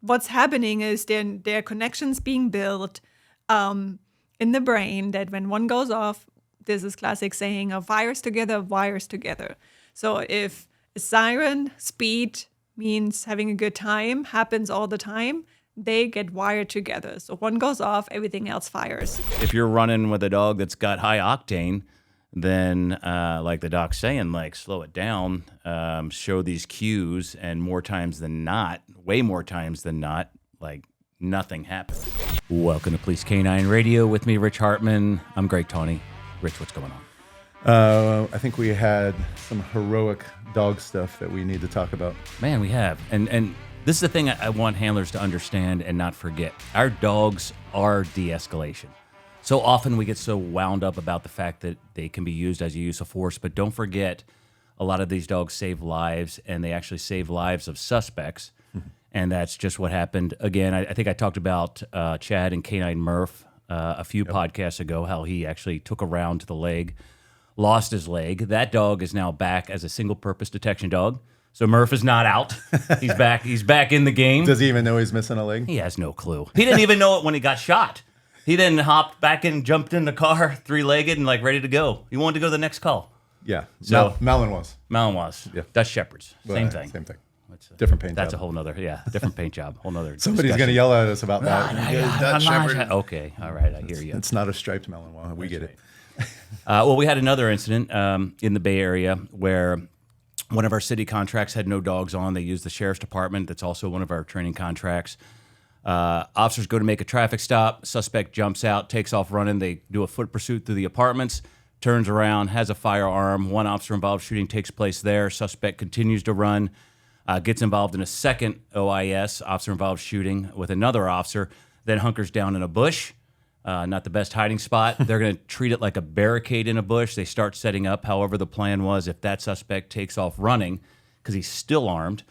what's happening is there are connections being built in the brain that when one goes off, this is classic saying of wires together. So if a siren speed means having a good time, happens all the time, they get wired together. So one goes off, everything else fires. If you're running with a dog that's got high octane, then like the doc's saying, like slow it down, show these cues, and more times than not, way more times than not, like nothing happens. Welcome to Police Canine Radio with me, Rich Hartman. I'm Gregg Tawney. Rich, what's going on? I think we had some heroic dog stuff that we need to talk about. Man, we have. And this is the thing I want handlers to understand and not forget. Our dogs are de-escalation. So often we get so wound up about the fact that they can be used as a use of force, but don't forget a lot of these dogs save lives, and they actually save lives of suspects. And that's just what happened. Again, I think I talked about Chad and Canine Murph a few podcasts ago, how he actually took a round to the leg, lost his leg. That dog is now back as a single-purpose detection dog. So Murph is not out. He's back. He's back in the game. Does he even know he's missing a leg? He has no clue. He didn't even know it when he got shot. He then hopped back in, jumped in the car, three-legged, and like ready to go. He wanted to go to the next call. Yeah. So Malinois. Malinois. Yeah. Dutch Shepherds. Same thing. Same thing. Different paint That's job. a whole nother, different paint job. Whole nother Somebody's going to yell at us about that. Dutch Shepherd. Okay, all right, I hear you. It's not a striped Malinois. We get it. Well, we had another incident in the Bay Area where one of our city contracts had no dogs on. They used the sheriff's department. That's also one of our training contracts. Officers go to make a traffic stop. Suspect jumps out, takes off running. They do a foot pursuit through the apartments, turns around, has a firearm. One officer involved shooting takes place there. Suspect continues to run. Gets involved in a second OIS, officer involved shooting with another officer, then hunkers down in a bush. Not the best hiding spot. They're going to treat it like a barricade in a bush. They start setting up. However, the plan was if that suspect takes off running, because he's still armed,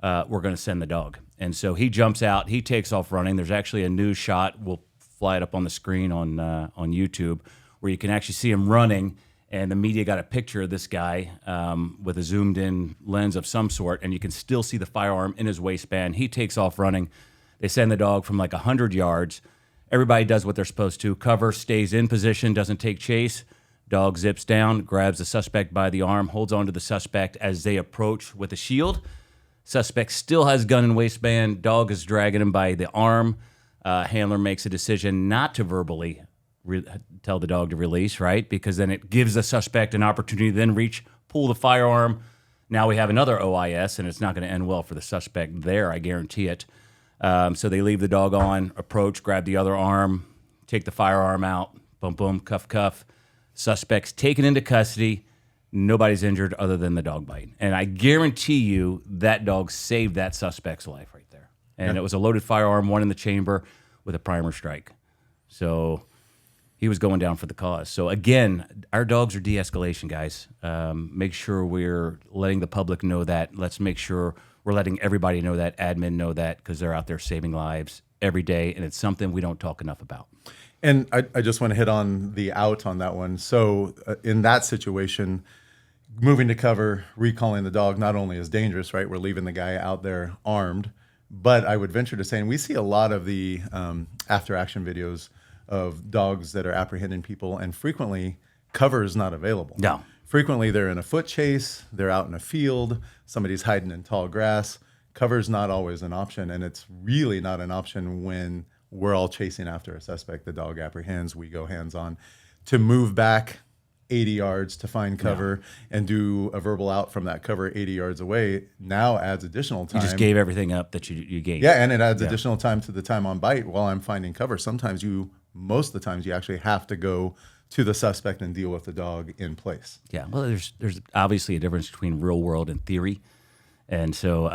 we're going to send the dog. And so he jumps out. He takes off running. There's actually a news shot. We'll fly it up on the screen on YouTube where you can actually see him running. And the media got a picture of this guy with a zoomed-in lens of some sort, and you can still see the firearm in his waistband. He takes off running. They send the dog from like 100 yards. Everybody does what they're supposed to. Cover, stays in position, doesn't take chase. Dog zips down, grabs the suspect by the arm, holds onto the suspect as they approach with a shield. Suspect still has gun in waistband. Dog is dragging him by the arm. Handler makes a decision not to verbally tell the dog to release, right? Because then it gives the suspect an opportunity to then pull the firearm. Now we have another OIS, and it's not going to end well for the suspect there, I guarantee it. So they leave the dog on, approach, grab the other arm, take the firearm out, boom, boom, cuff, cuff. Suspect's taken into custody. Nobody's injured other than the dog bite. And I guarantee you that dog saved that suspect's life right there. And It was a loaded firearm, one in the chamber with a primer strike. So he was going down for the cause. So again, our dogs are de-escalation, guys. Make sure we're letting the public know that. Let's make sure we're letting everybody know that, admin know that, because they're out there saving lives every day, and it's something we don't talk enough about. And I just want to hit on the out on that one. So in that situation, moving to cover, recalling the dog not only is dangerous, right? We're leaving the guy out there armed, but I would venture to say, and we see a lot of the after-action videos of dogs that are apprehending people, and frequently cover is not available. No. Frequently they're in a foot chase, they're out in a field, somebody's hiding in tall grass. Cover's not always an option, and it's really not an option when we're all chasing after a suspect. The dog apprehends, we go hands-on. To move back 80 yards to find cover and do a verbal out from that cover 80 yards away now adds additional time. You just gave everything up that you gained. Yeah, and it adds additional time to the time on bite while I'm finding cover. Most of the times you actually have to go to the suspect and deal with the dog in place. Yeah, well, there's obviously a difference between real world and theory. And so,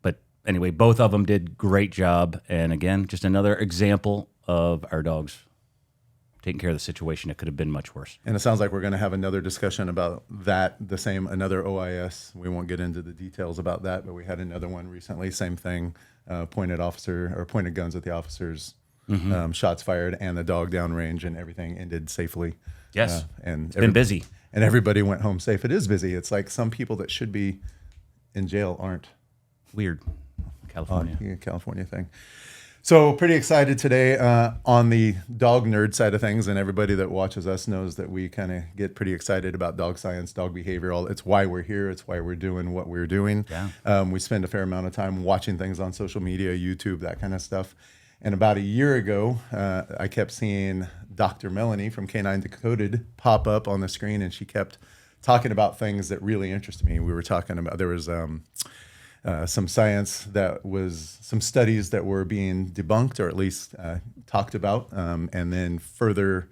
but anyway, both of them did great job. And again, just another example of our dogs taking care of the situation. It could have been much worse. And it sounds like we're going to have another discussion about that, another OIS. We won't get into the details about that, but we had another one recently, same thing, pointed guns at the officers, shots fired, and the dog downrange, and everything ended safely. Yes, and it's been busy. And everybody went home safe. It is busy. It's like some people that should be in jail aren't. Weird. California thing. So pretty excited today on the dog nerd side of things, and everybody that watches us knows that we kind of get pretty excited about dog science, dog behavior. It's why we're here. It's why we're doing what we're doing. Yeah. We spend a fair amount of time watching things on social media, YouTube, that kind of stuff. And about a year ago, I kept seeing Dr. Melanie from Canine Decoded pop up on the screen, and she kept talking about things that really interested me. We were talking about, there was some science that was, some studies that were being debunked or at least talked about, and then further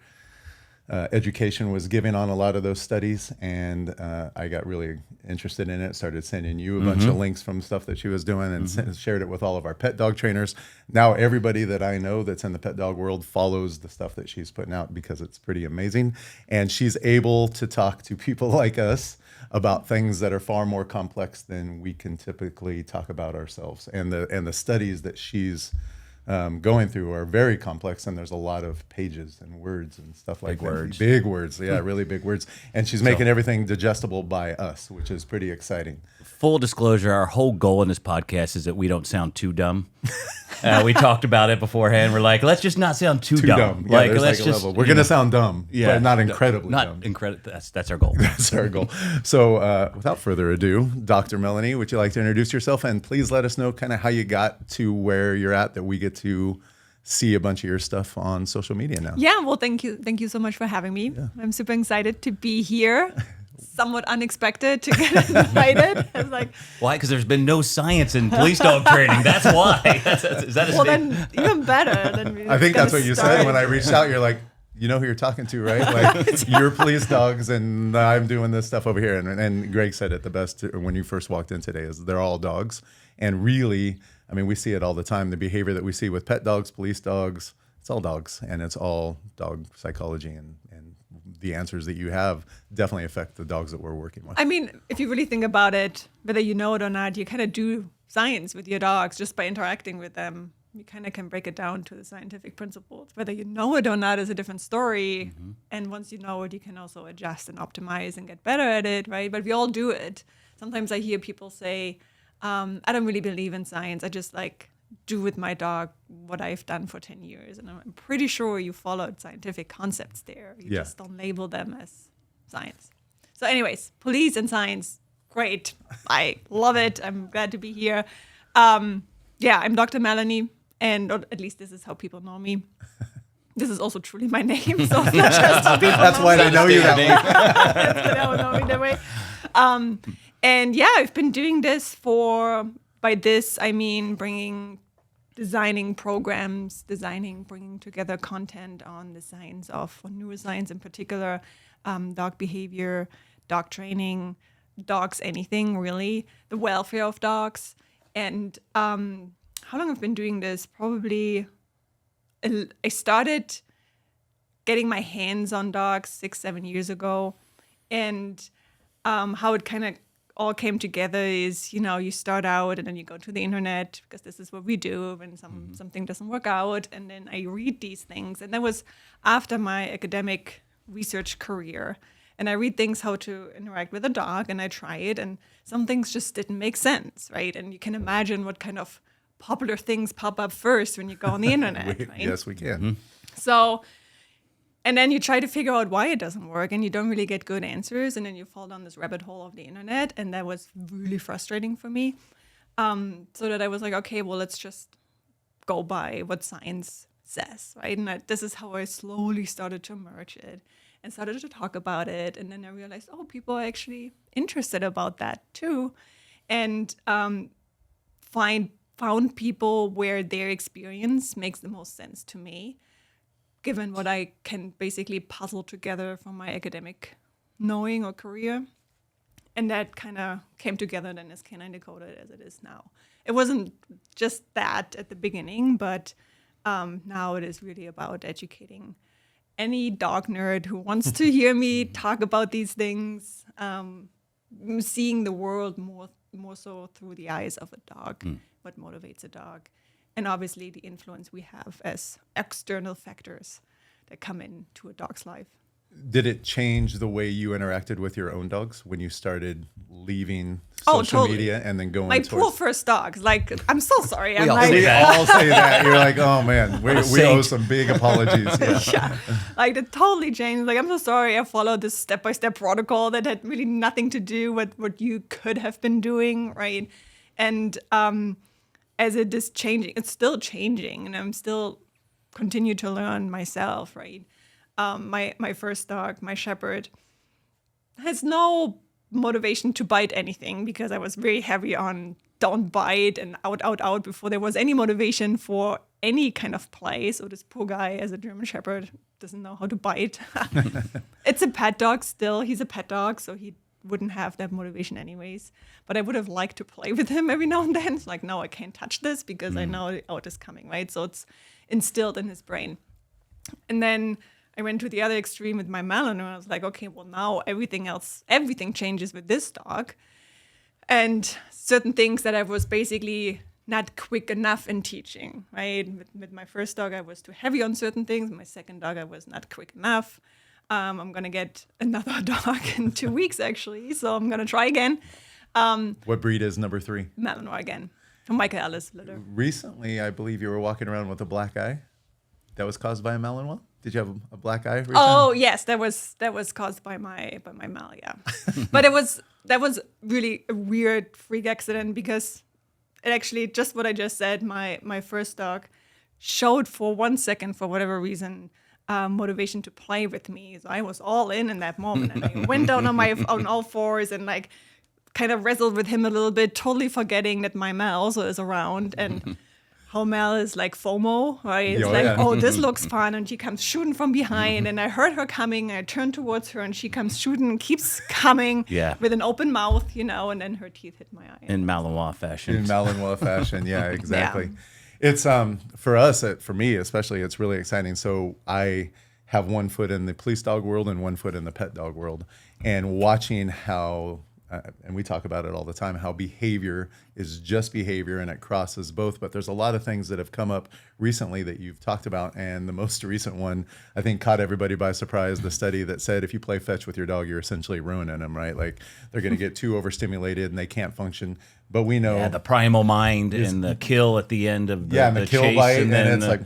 education was given on a lot of those studies, and I got really interested in it, started sending you a bunch of links from stuff that she was doing, and shared it with all of our pet dog trainers. Now everybody that I know that's in the pet dog world follows the stuff that she's putting out because it's pretty amazing, and she's able to talk to people like us about things that are far more complex than we can typically talk about ourselves, and the studies that she's going through are very complex, and there's a lot of pages and words and stuff like that. Big words, yeah, really big words. And she's making everything digestible by us, which is pretty exciting. Full disclosure, our whole goal in this podcast is that we don't sound too dumb. We talked about it beforehand. We're like, let's just not sound too dumb. Yeah, like, let's just level. We're going to sound dumb, but not incredibly dumb. That's our goal. That's our goal. So without further ado, Dr. Melanie, would you like to introduce yourself? And please let us know kind of how you got to where you're at, that we get to see a bunch of your stuff on social media now. Yeah, well, thank you. Thank you so much for having me. Yeah. I'm super excited to be here. Somewhat unexpected to get invited. I was like, why? Because there's been no science in police dog training. That's why. Is that a well, then even better. Then I think that's what you said when I reached out. You're like, you know who you're talking to, right? Like, you're police dogs, and I'm doing this stuff over here. And Gregg said it the best when you first walked in today, is they're all dogs. And really, I mean, we see it all the time. The behavior that we see with pet dogs, police dogs, it's all dogs, and it's all dog psychology, and the answers that you have definitely affect the dogs that we're working with. I mean, if you really think about it, whether you know it or not, you kind of do science with your dogs just by interacting with them. You kind of can break it down to the scientific principles. Whether you know it or not is a different story. And once you know it, you can also adjust and optimize and get better at it, right? But we all do it. Sometimes I hear people say, I don't really believe in science. I just do with my dog what I've done for 10 years. And I'm pretty sure you followed scientific concepts there. You just don't label them as science. So anyways, police and science, great. I love it. I'm glad to be here. I'm Dr. Melanie, and or at least this is how people know me. This is also truly my name, so it's not just how people That's know why me. they know you that way. That's why they know me that way. And yeah, I've been doing this by this, I mean designing programs, bringing together content on the science of neuroscience in particular, dog behavior, dog training, dogs, anything really, the welfare of dogs. And how long I've been doing this? Probably, I started getting my hands on dogs 6-7 years ago. And how it kind of all came together is, you start out and then you go to the internet because this is what we do when something doesn't work out. And then I read these things. And that was after my academic research career. And I read things how to interact with a dog, and I try it. And some things just didn't make sense, right? And you can imagine what kind of popular things pop up first when you go on the internet, right? Yes, we can. So, and then you try to figure out why it doesn't work, and you don't really get good answers, and then you fall down this rabbit hole of the internet, and that was really frustrating for me. So that I was like, okay, well, let's just go by what science says, right? And this is how I slowly started to merge it and started to talk about it, and then I realized, people are actually interested about that too, and found people where their experience makes the most sense to me, given what I can basically puzzle together from my academic knowing or career. And that kind of came together then as Canine Decoded as it is now. It wasn't just that at the beginning, but now it is really about educating any dog nerd who wants to hear me talk about these things, seeing the world more so through the eyes of a dog, what motivates a dog. And obviously the influence we have as external factors that come into a dog's life. Did it change the way you interacted with your own dogs when you started leaving Oh, social totally. media and then going My towards... poor first dogs. Like, I'm so sorry. I'm all like, say They that. all say that. You're like, oh man, we owe saint. some big apologies. Yeah. yeah, like it totally changed. Like, I'm so sorry. I followed this step-by-step protocol that had really nothing to do with what you could have been doing, right? And as it is changing, it's still changing, and I'm still continue to learn myself, right? My first dog, my shepherd, has no motivation to bite anything because I was very heavy on don't bite and out before there was any motivation for any kind of play. So this poor guy, as a German shepherd, doesn't know how to bite. It's a pet dog still. He's a pet dog, so he wouldn't have that motivation anyways. But I would have liked to play with him every now and then. It's like, no, I can't touch this because I know the out is coming, right? So it's instilled in his brain. And then I went to the other extreme with my Melon, and I was like, okay, well, now everything changes with this dog. And certain things that I was basically not quick enough in teaching, right? With my first dog, I was too heavy on certain things. My second dog, I was not quick enough. I'm going to get another dog in 2 weeks, actually. So I'm going to try again. What breed is number 3? Malinois again. From Michael Ellis litter. Recently, I believe you were walking around with a black eye. That was caused by a Malinois? Did you have a black eye recently? Oh yes, that was caused by my Mal, yeah. But that was really a weird freak accident because it actually, just what I just said, my first dog showed for 1 second, for whatever reason, motivation to play with me. So I was all in that moment, and I went down on all fours and like kind of wrestled with him a little bit, totally forgetting that my Mal also is around and. How Mel is like FOMO, right? It's oh, this looks fun. And she comes shooting from behind. And I heard her coming. I turned towards her and she comes shooting and keeps coming with an open mouth, and then her teeth hit my eye. In Malinois fashion. In Malinois fashion, yeah, exactly. Yeah. It's, for us, for me especially, it's really exciting. So I have 1 foot in the police dog world and 1 foot in the pet dog world. And watching how... and we talk about it all the time, how behavior is just behavior and it crosses both. But there's a lot of things that have come up recently that you've talked about. And the most recent one, I think, caught everybody by surprise. The study that said if you play fetch with your dog, you're essentially ruining them, right? Like they're going to get too overstimulated and they can't function. But we know... Yeah, the primal mind and the kill at the end of the and the kill chase, bite. And it's like,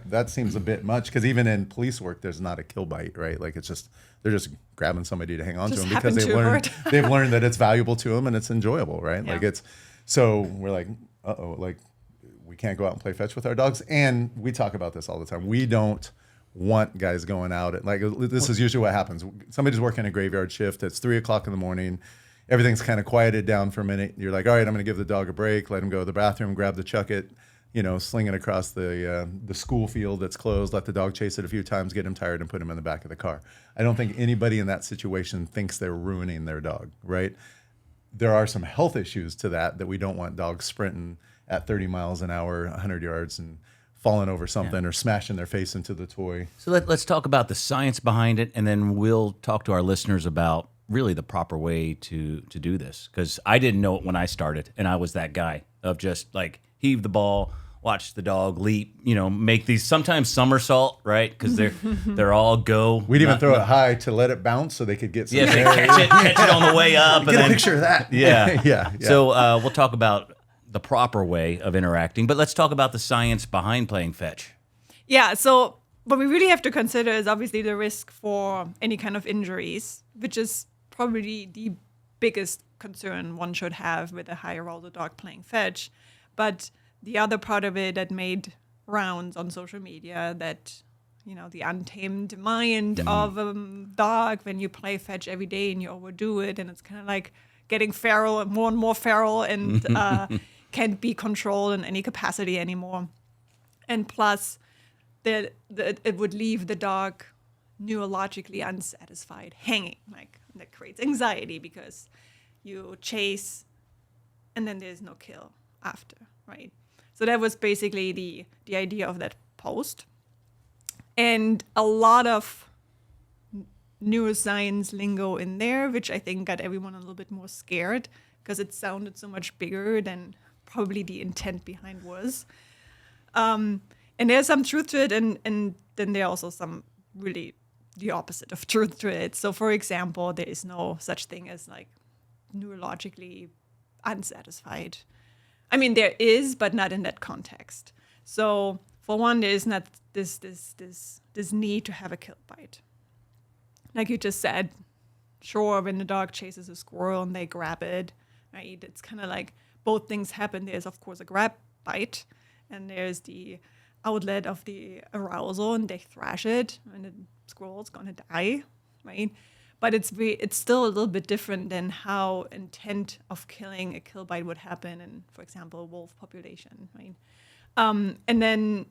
that seems a bit much. Because even in police work, there's not a kill bite, right? Like it's just... They're just grabbing somebody to hang on to them because they've learned that it's valuable to them and it's enjoyable, right? Yeah. Like so we're like, like we can't go out and play fetch with our dogs. And we talk about this all the time. We don't want guys going out at, like, this is usually what happens. Somebody's working a graveyard shift. It's 3:00 in the morning. Everything's kind of quieted down for a minute. You're like, all right, I'm going to give the dog a break, let him go to the bathroom, grab the chucket, sling it across the school field that's closed, let the dog chase it a few times, get him tired, and put him in the back of the car. I don't think anybody in that situation thinks they're ruining their dog, right? There are some health issues to that we don't want dogs sprinting at 30 miles an hour, 100 yards, and falling over something or smashing their face into the toy. So let's talk about the science behind it, and then we'll talk to our listeners about really the proper way to do this. Because I didn't know it when I started, and I was that guy of just like heave the ball, watch the dog leap, make these sometimes somersault, right? Because they're all go. We'd even throw it high to let it bounce so they could get some air. Catch it on the way up. Get a picture of that. Yeah. Yeah. So we'll talk about the proper way of interacting, but let's talk about the science behind playing fetch. Yeah, so what we really have to consider is obviously the risk for any kind of injuries, which is probably the biggest concern one should have with a high arousal dog playing fetch. But the other part of it that made rounds on social media, that, the untamed mind of a dog when you play fetch every day and you overdo it, and it's kind of like getting feral and more feral and can't be controlled in any capacity anymore. And plus, it would leave the dog neurologically unsatisfied, hanging. Like, that creates anxiety because you chase and then there's no kill after, right? So that was basically the idea of that post. And a lot of neuroscience lingo in there, which I think got everyone a little bit more scared because it sounded so much bigger than probably the intent behind was. And there's some truth to it, and then there are also some really the opposite of truth to it. So, for example, there is no such thing as like neurologically unsatisfied. I mean, there is, but not in that context. So, for one, there is not this need to have a kill bite. Like you just said, sure, when the dog chases a squirrel and they grab it, right? It's kind of like both things happen. There's, of course, a grab bite, and there's the outlet of the arousal, and they thrash it, and the squirrel's going to die, right? But it's still a little bit different than how intent of killing a kill bite would happen in, for example, a wolf population, right? And then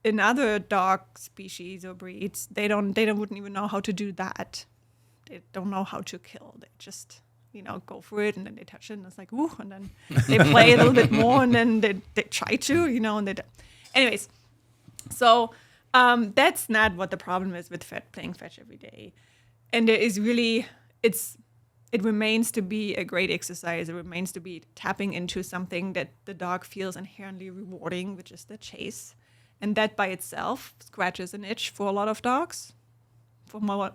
in other dog species or breeds, they wouldn't even know how to do that. They don't know how to kill. They just, go for it, and then they touch it, and it's like, ooh, and then they play a little bit more, and then they try to, and they don't. Anyways, so that's not what the problem is with playing fetch every day. And there is really, it remains to be a great exercise. It remains to be tapping into something that the dog feels inherently rewarding, which is the chase. And that by itself scratches an itch for a lot of dogs,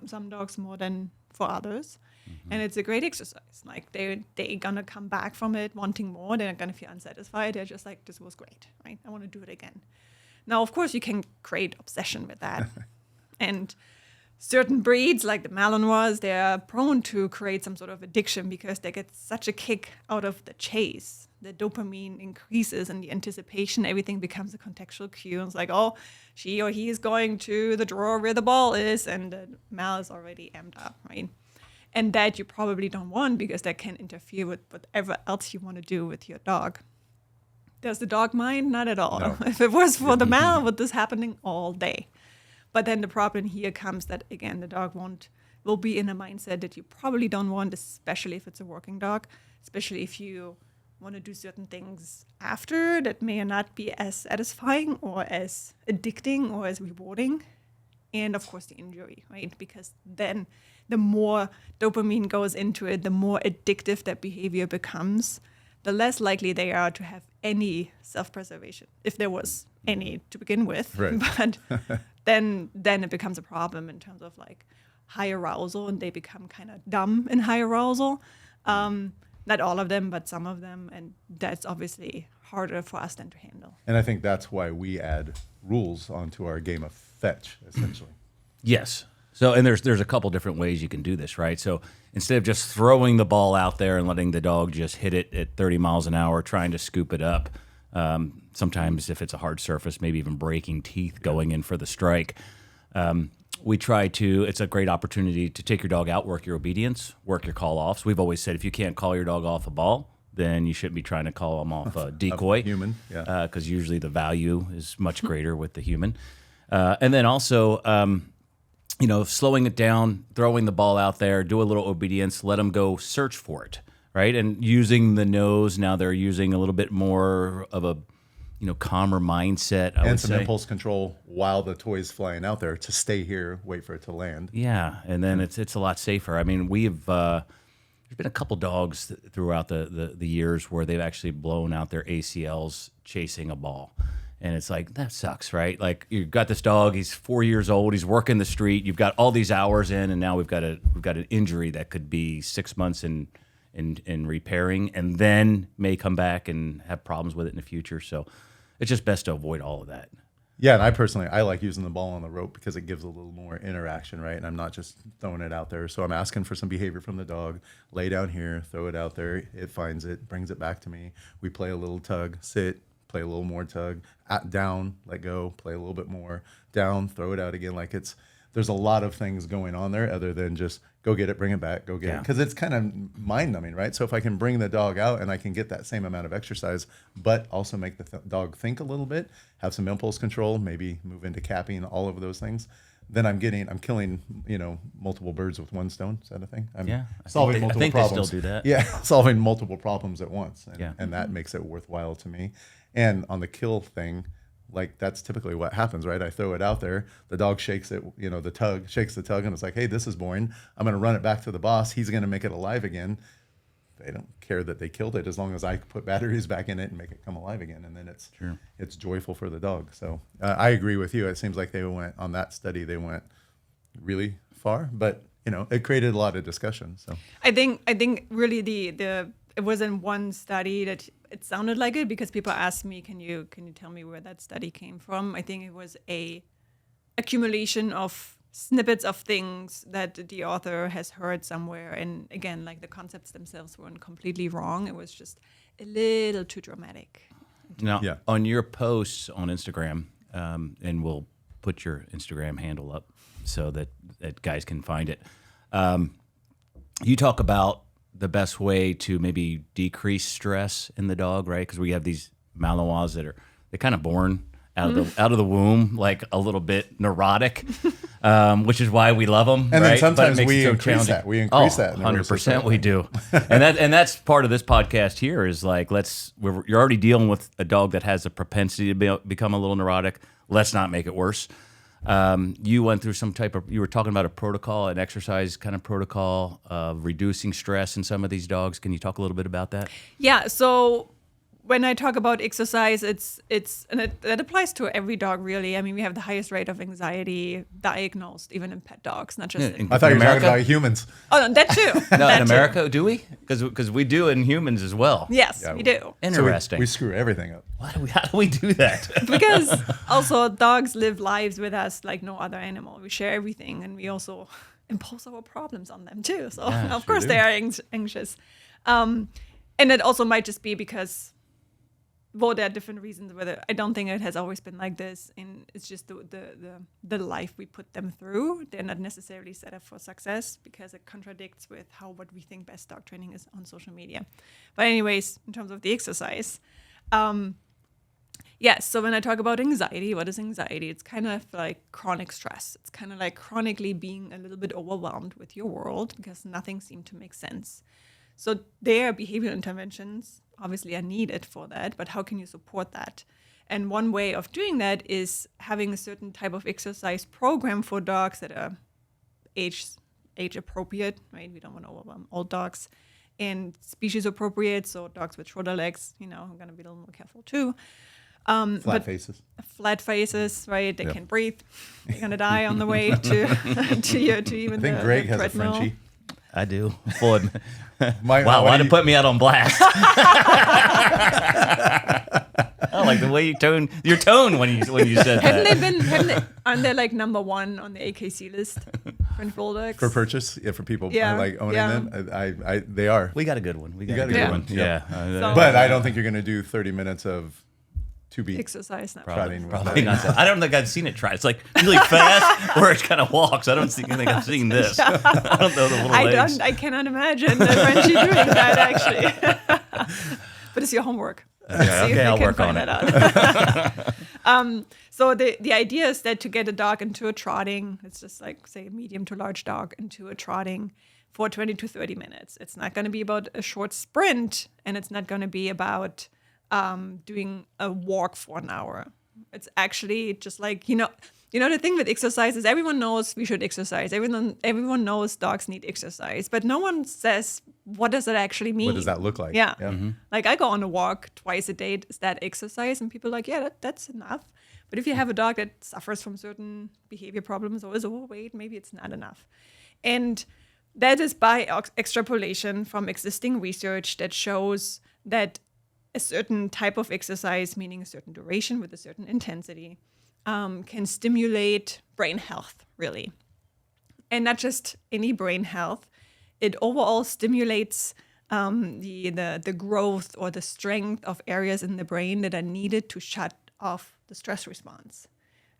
some dogs more than for others. Mm-hmm. And it's a great exercise. Like they're gonna come back from it wanting more. They're not gonna feel unsatisfied. They're just like, this was great, right? I want to do it again. Now, of course, you can create obsession with that. And certain breeds, like the Malinois, they're prone to create some sort of addiction because they get such a kick out of the chase. The dopamine increases and the anticipation, everything becomes a contextual cue. And it's like, oh, she or he is going to the drawer where the ball is, and the Mal is already amped up, right? And that you probably don't want because that can interfere with whatever else you want to do with your dog. Does the dog mind? Not at all. No. If it was for the Mal, would this happening all day? But then the problem here comes that, again, the dog will be in a mindset that you probably don't want, especially if it's a working dog, especially if you want to do certain things after that may not be as satisfying or as addicting or as rewarding. And, of course, the injury, right? Because then the more dopamine goes into it, the more addictive that behavior becomes, the less likely they are to have any self-preservation, if there was any to begin with. Right. But then it becomes a problem in terms of like high arousal, and they become kind of dumb in high arousal. Not all of them, but some of them, and that's obviously harder for us than to handle. And I think that's why we add rules onto our game of fetch, essentially. Yes. So, and there's a couple different ways you can do this, right? So instead of just throwing the ball out there and letting the dog just hit it at 30 miles an hour, trying to scoop it up, sometimes if it's a hard surface, maybe even breaking teeth going in for the strike, it's a great opportunity to take your dog out, work your obedience, work your call-offs. We've always said if you can't call your dog off a ball, then you shouldn't be trying to call them off a decoy. Human, yeah. Because usually the value is much greater with the human. And then also, slowing it down, throwing the ball out there, do a little obedience, let them go search for it, right? And using the nose, now they're using a little bit more of a, calmer mindset, I would say. And some impulse control while the toy's flying out there to stay here, wait for it to land. Yeah, and then it's a lot safer. I mean, there's been a couple dogs throughout the years where they've actually blown out their ACLs chasing a ball. And it's like, that sucks, right? Like, you've got this dog, he's 4 years old, he's working the street, you've got all these hours in, and now we've got an injury that could be 6 months in repairing, and then may come back and have problems with it in the future. So it's just best to avoid all of that. Yeah, and I like using the ball on the rope because it gives a little more interaction, right? And I'm not just throwing it out there. So I'm asking for some behavior from the dog. Lay down here, throw it out there, it finds it, brings it back to me. We play a little tug, sit, play a little more tug, down, let go, play a little bit more, down, throw it out again. Like there's a lot of things going on there other than just go get it, bring it back, go get it. Because it's kind of mind numbing, right? So if I can bring the dog out and I can get that same amount of exercise, but also make the dog think a little bit, have some impulse control, maybe move into capping, all of those things, then I'm killing, multiple birds with one stone. Is that a thing? Solving multiple problems. They still do that. Yeah, solving multiple problems at once. Yeah. And that makes it worthwhile to me. And on the kill thing, like that's typically what happens, right? I throw it out there, the dog shakes it, the tug shakes the tug, and it's like, hey, this is boring. I'm going to run it back to the boss. He's going to make it alive again. They don't care that they killed it as long as I put batteries back in it and make it come alive again. And then it's joyful for the dog. So I agree with you. It seems like they went on that study. They went really far, but it created a lot of discussion. So I think really it wasn't one study that it sounded like it, because people asked me, can you tell me where that study came from? I think it was a accumulation of snippets of things that the author has heard somewhere. And again, like the concepts themselves weren't completely wrong. It was just a little too dramatic. Now, on your posts on Instagram, and we'll put your Instagram handle up so that guys can find it. You talk about the best way to maybe decrease stress in the dog, right? Because we have these Malinois that they're kind of born out of the womb like a little bit neurotic, which is why we love them. And right? then sometimes we increase that. We increase that. 100% we do. and that's part of this podcast here is like, you're already dealing with a dog that has a propensity to become a little neurotic. Let's not make it worse. You went through you were talking about a protocol, an exercise kind of protocol of reducing stress in some of these dogs. Can you talk a little bit about that? Yeah. So when I talk about exercise, that applies to every dog, really. I mean, we have the highest rate of anxiety diagnosed, even in pet dogs, not just in I thought you were talking about humans. Oh, no, that too. No, in America, do we? Because we do in humans as well. Yes, we do. Interesting. So we screw everything up. How do we do that? Because also dogs live lives with us like no other animal. We share everything, and we also impose our problems on them too. So of course they are anxious, and it also might just be because, well, there are different reasons. Whether I don't think it has always been like this, and it's just the life we put them through. They're not necessarily set up for success because it contradicts with what we think best dog training is on social media. But anyways, in terms of the exercise. Yes, so when I talk about anxiety, what is anxiety? It's kind of like chronic stress. It's kind of like chronically being a little bit overwhelmed with your world because nothing seemed to make sense. So their behavioral interventions obviously are needed for that, but how can you support that? And one way of doing that is having a certain type of exercise program for dogs that are age appropriate, right? We don't want to overwhelm old dogs. And species appropriate, so dogs with shorter legs, I'm going to be a little more careful too. Flat faces. Flat faces, right? They can't breathe. They're going to die on the way to even the I think Gregg has a treadmill. Frenchie. I do. Wow, why to put me out on blast. I like the way your tone when you said that. Aren't they like number one on the AKC list? French Bulldogs? For purchase, for people like owning them, they are. We got a good one. We got a good good one. one. Yeah. But I don't think you're going to do 30 minutes of to-be exercise. Probably not. I don't think I've seen it try. It's like really fast, or it kind of walks. I don't think I've seen this. I don't know the little legs. I cannot imagine the Frenchie doing that actually. But it's your homework. Okay, I'll work on it. So the idea is that to get a dog into a trotting, it's just like, say, a medium to large dog into a trotting for 20 to 30 minutes. It's not going to be about a short sprint, and it's not going to be about doing a walk for an hour. It's actually just like, the thing with exercise is everyone knows we should exercise. Everyone knows dogs need exercise, but no one says, what does it actually mean? What does that look like? Yeah. Mm-hmm. Like I go on a walk twice a day. Is that exercise? And people are like, yeah, that's enough. But if you have a dog that suffers from certain behavior problems or is overweight, maybe it's not enough. And that is by extrapolation from existing research that shows that a certain type of exercise, meaning a certain duration with a certain intensity, can stimulate brain health, really. And not just any brain health. It overall stimulates the growth or the strength of areas in the brain that are needed to shut off the stress response.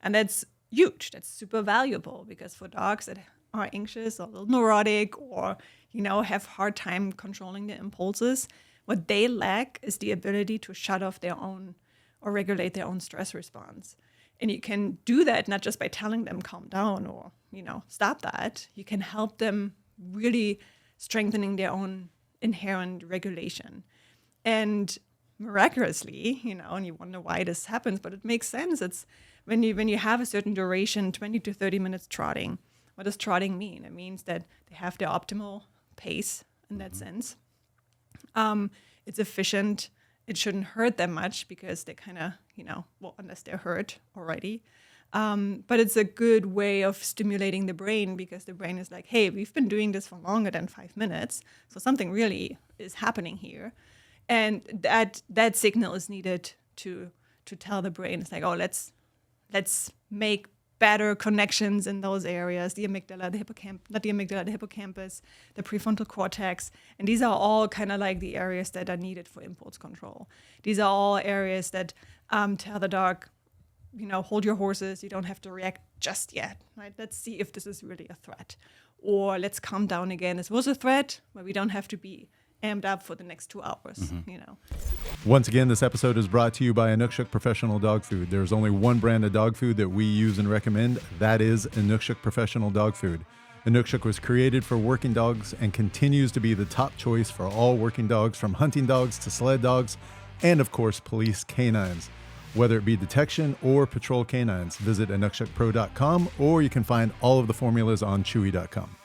And that's huge. That's super valuable because for dogs that are anxious or a little neurotic or, have hard time controlling their impulses, what they lack is the ability to shut off their own or regulate their own stress response. And you can do that not just by telling them calm down or, stop that. You can help them really strengthening their own inherent regulation. And miraculously, and you wonder why this happens, but it makes sense. It's when you have a certain duration, 20 to 30 minutes trotting. What does trotting mean? It means that they have their optimal pace in that sense. It's efficient. It shouldn't hurt them much because they kind of, unless they're hurt already. But it's a good way of stimulating the brain because the brain is like, hey, we've been doing this for longer than 5 minutes, so something really is happening here, and that signal is needed to tell the brain, it's like, oh, let's make better connections in those areas, the amygdala, the hippocampus, not the amygdala, the hippocampus, the prefrontal cortex. And these are all kind of like the areas that are needed for impulse control. These are all areas that tell the dog, hold your horses. You don't have to react just yet, right? Let's see if this is really a threat. Or let's calm down again. This was a threat, but we don't have to be amped up for the next 2 hours, Once again, this episode is brought to you by Inukshuk Professional Dog Food. There's only one brand of dog food that we use and recommend. That is Inukshuk Professional Dog Food. Inukshuk was created for working dogs and continues to be the top choice for all working dogs, from hunting dogs to sled dogs, and of course, police canines. Whether it be detection or patrol canines, visit inukshukpro.com, or you can find all of the formulas on chewy.com.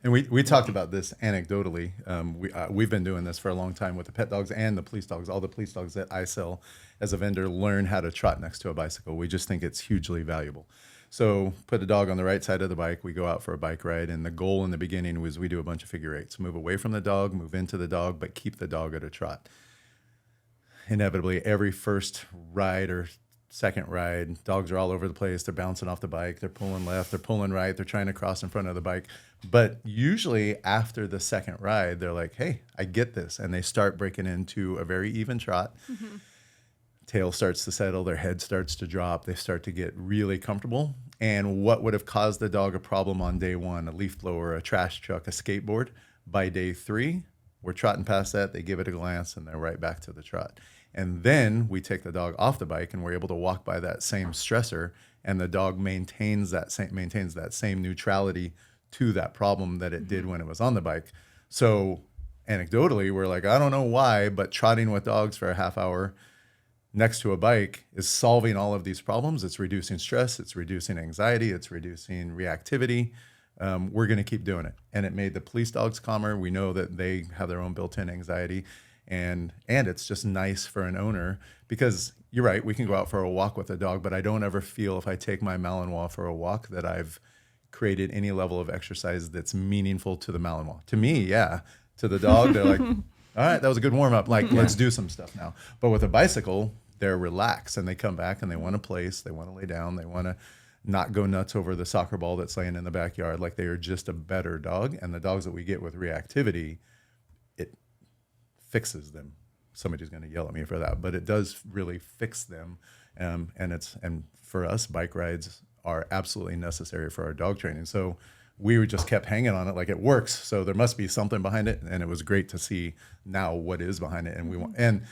And we talked about this anecdotally. We've been doing this for a long time with the pet dogs and the police dogs. All the police dogs that I sell as a vendor learn how to trot next to a bicycle. We just think it's hugely valuable. So put a dog on the right side of the bike. We go out for a bike ride. And the goal in the beginning was we do a bunch of figure eights. Move away from the dog, move into the dog, but keep the dog at a trot. Inevitably, every first ride or second ride, dogs are all over the place. They're bouncing off the bike. They're pulling left. They're pulling right. They're trying to cross in front of the bike. But usually after the second ride, they're like, hey, I get this. And they start breaking into a very even trot. Mm-hmm. Tail starts to settle. Their head starts to drop. They start to get really comfortable. And what would have caused the dog a problem on day one, a leaf blower, a trash truck, a skateboard, by day 3, we're trotting past that. They give it a glance and they're right back to the trot. And then we take the dog off the bike and we're able to walk by that same stressor, and the dog maintains that same neutrality to that problem that it did when it was on the bike. So anecdotally, we're like, I don't know why, but trotting with dogs for a half hour next to a bike is solving all of these problems. It's reducing stress, it's reducing anxiety, it's reducing reactivity. We're going to keep doing it. And it made the police dogs calmer. We know that they have their own built-in anxiety. And it's just nice for an owner, because you're right, we can go out for a walk with a dog, but I don't ever feel, if I take my Malinois for a walk, that I've created any level of exercise that's meaningful to the Malinois. To me, yeah. To the dog, they're like, all right, that was a good warm-up. Like, let's do some stuff now. But with a bicycle, they're relaxed, and they come back and they want to place, they want to lay down, they want to not go nuts over the soccer ball that's laying in the backyard. Like, they are just a better dog. And the dogs that we get with reactivity, it fixes them. Somebody's going to yell at me for that, but it does really fix them. And for us, bike rides are absolutely necessary for our dog training. So we just kept hanging on it, like it works. So there must be something behind it. And it was great to see now what is behind it. And and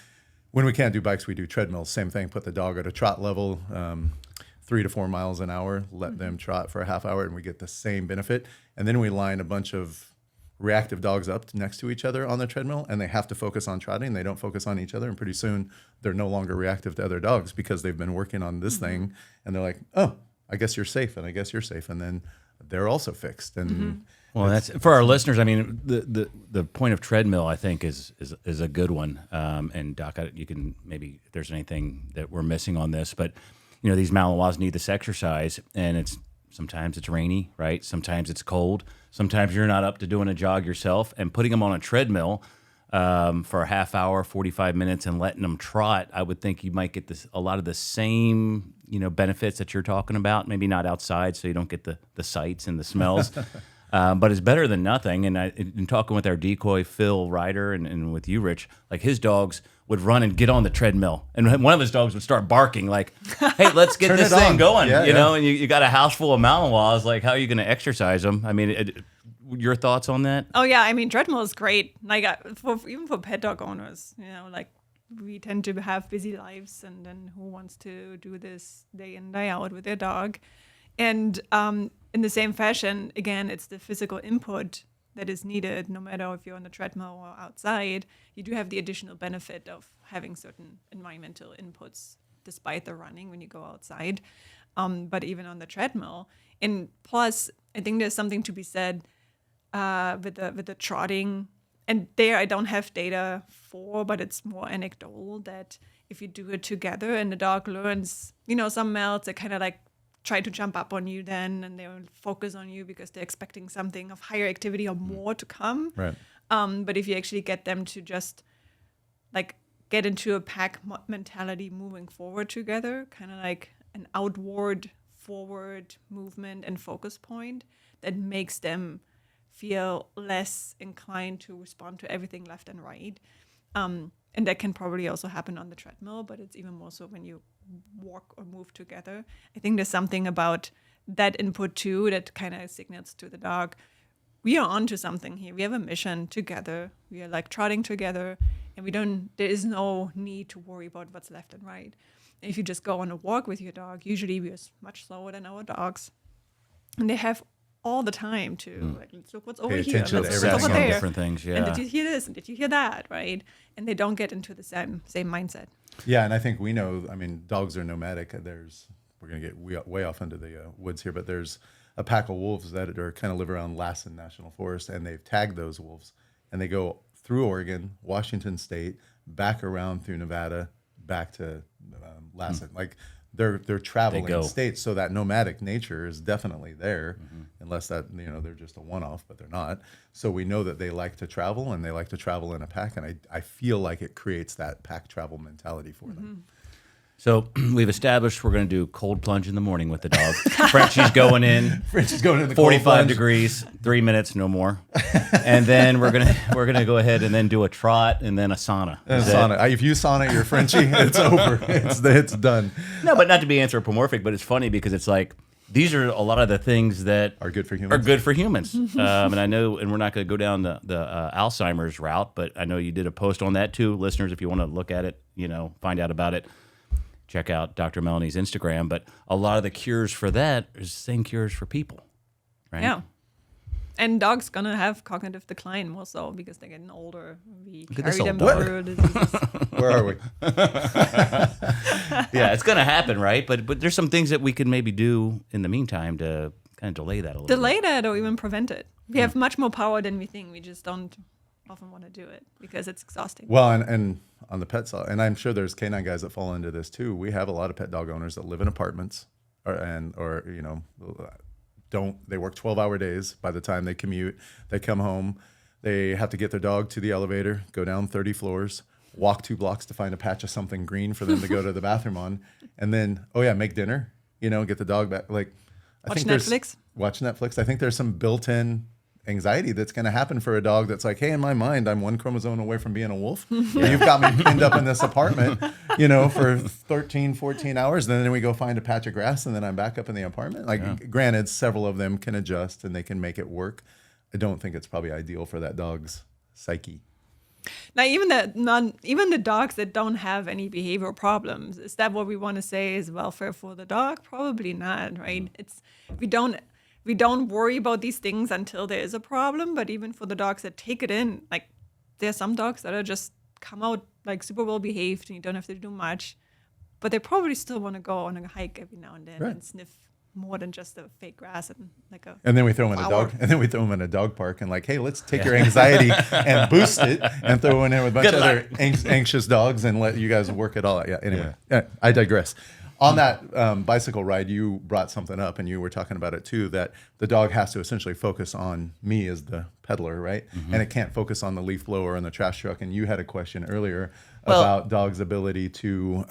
when we can't do bikes, we do treadmills. Same thing. Put the dog at a trot level, 3 to 4 miles an hour. Let them trot for a half hour, and we get the same benefit. And then we line a bunch of reactive dogs up next to each other on the treadmill, and they have to focus on trotting. They don't focus on each other, and pretty soon they're no longer reactive to other dogs because they've been working on this thing, and they're like, oh, I guess you're safe, and I guess you're safe, and then they're also fixed. And well, that's for our listeners. I mean, the point of treadmill, I think, is a good one. And Doc, you can maybe, if there's anything that we're missing on this, but these Malinois need this exercise, and sometimes it's rainy, right? Sometimes it's cold. Sometimes you're not up to doing a jog yourself, and putting them on a treadmill for a half hour, 45 minutes, and letting them trot, I would think you might get a lot of the same, benefits that you're talking about. Maybe not outside, so you don't get the sights and the smells. But it's better than nothing. And in talking with our decoy Phil Ryder and with you, Rich, like his dogs would run and get on the treadmill, and one of his dogs would start barking like, "Hey, let's get this thing going!" And you got a house full of Malinois. Like, how are you going to exercise them? I mean, your thoughts on that? Oh yeah, I mean, treadmill is great. Like even for pet dog owners, like we tend to have busy lives, and then who wants to do this day in day out with their dog? And in the same fashion, again, it's the physical input that is needed, no matter if you're on the treadmill or outside. You do have the additional benefit of having certain environmental inputs despite the running when you go outside. But even on the treadmill. And plus, I think there's something to be said with the trotting And there I don't have data for, but it's more anecdotal that if you do it together and the dog learns, some males, they kind of like try to jump up on you then, and they'll focus on you because they're expecting something of higher activity or more to come. Right. But if you actually get them to just like get into a pack mentality moving forward together, kind of like an outward forward movement and focus point, that makes them feel less inclined to respond to everything left and right. And that can probably also happen on the treadmill, but it's even more so when you walk or move together. I think there's something about that input too that kind of signals to the dog, we are onto something here. We have a mission together. We are like trotting together, and there is no need to worry about what's left and right. And if you just go on a walk with your dog, usually we are much slower than our dogs, and they have all the time to like, let's look what's over here, let's look over there, different things. Yeah. And did you hear this? And did you hear that? Right? And they don't get into the same mindset. Yeah, and I think we know. I mean, dogs are nomadic. We're gonna get way off into the woods here, but there's a pack of wolves that are kind of live around Lassen National Forest, and they've tagged those wolves, and they go through Oregon, Washington State, back around through Nevada, back to Lassen. Like they're traveling states, so that nomadic nature is definitely there, unless that they're just a one-off, but they're not. So we know that they like to travel, and they like to travel in a pack, and I feel like it creates that pack travel mentality for them. So we've established we're going to do cold plunge in the morning with the dog. Frenchie's going in. Frenchie's going in the 45 degrees, 3 minutes, no more. And then we're gonna go ahead and then do a trot and then a sauna. If you sauna your Frenchie, it's over. It's done. No, but not to be anthropomorphic, but it's funny because it's like these are a lot of the things that are good for humans. And I know, and we're not going to go down the Alzheimer's route, but I know you did a post on that too, listeners. If you want to look at it, find out about it. Check out Dr. Melanie's Instagram, but a lot of the cures for that is the same cures for people, right? Yeah. And dogs gonna have cognitive decline more so because they're getting older. We carry them through diseases. Where are we? Yeah, it's gonna happen, right? But there's some things that we can maybe do in the meantime to kind of delay that a little bit. That or even prevent it. We have much more power than we think. We just don't often want to do it because it's exhausting. Well, and on the pet side, and I'm sure there's canine guys that fall into this too. We have a lot of pet dog owners that live in apartments or they work 12-hour days. By the time they commute, they come home, they have to get their dog to the elevator, go down 30 floors, walk 2 blocks to find a patch of something green for them to go to the bathroom on, and then make dinner, get the dog back. Like watch Netflix. Watch Netflix. I think there's some built-in anxiety that's going to happen for a dog that's like, hey, in my mind, I'm 1 chromosome away from being a wolf. You've got me pinned up in this apartment, for 13, 14 hours. And then we go find a patch of grass, and then I'm back up in the apartment. Granted, several of them can adjust and they can make it work. I don't think it's probably ideal for that dog's psyche. Now, even the dogs that don't have any behavioral problems, is that what we want to say is welfare for the dog? Probably not, right? We don't worry about these things until there is a problem. But even for the dogs that take it in, like there are some dogs that are just come out like super well behaved and you don't have to do much, but they probably still want to go on a hike every now and then and sniff more than just the fake grass and like a. And then we throw them in a dog. And then we throw them in a dog park and like, hey, let's take your anxiety and boost it and throw in there with a bunch of other anxious dogs and let you guys work it all out. Yeah. Anyway, I digress. On that bicycle ride, you brought something up, and you were talking about it too, that the dog has to essentially focus on me as the peddler, right? And it can't focus on the leaf blower and the trash truck. And you had a question earlier about dogs' ability to...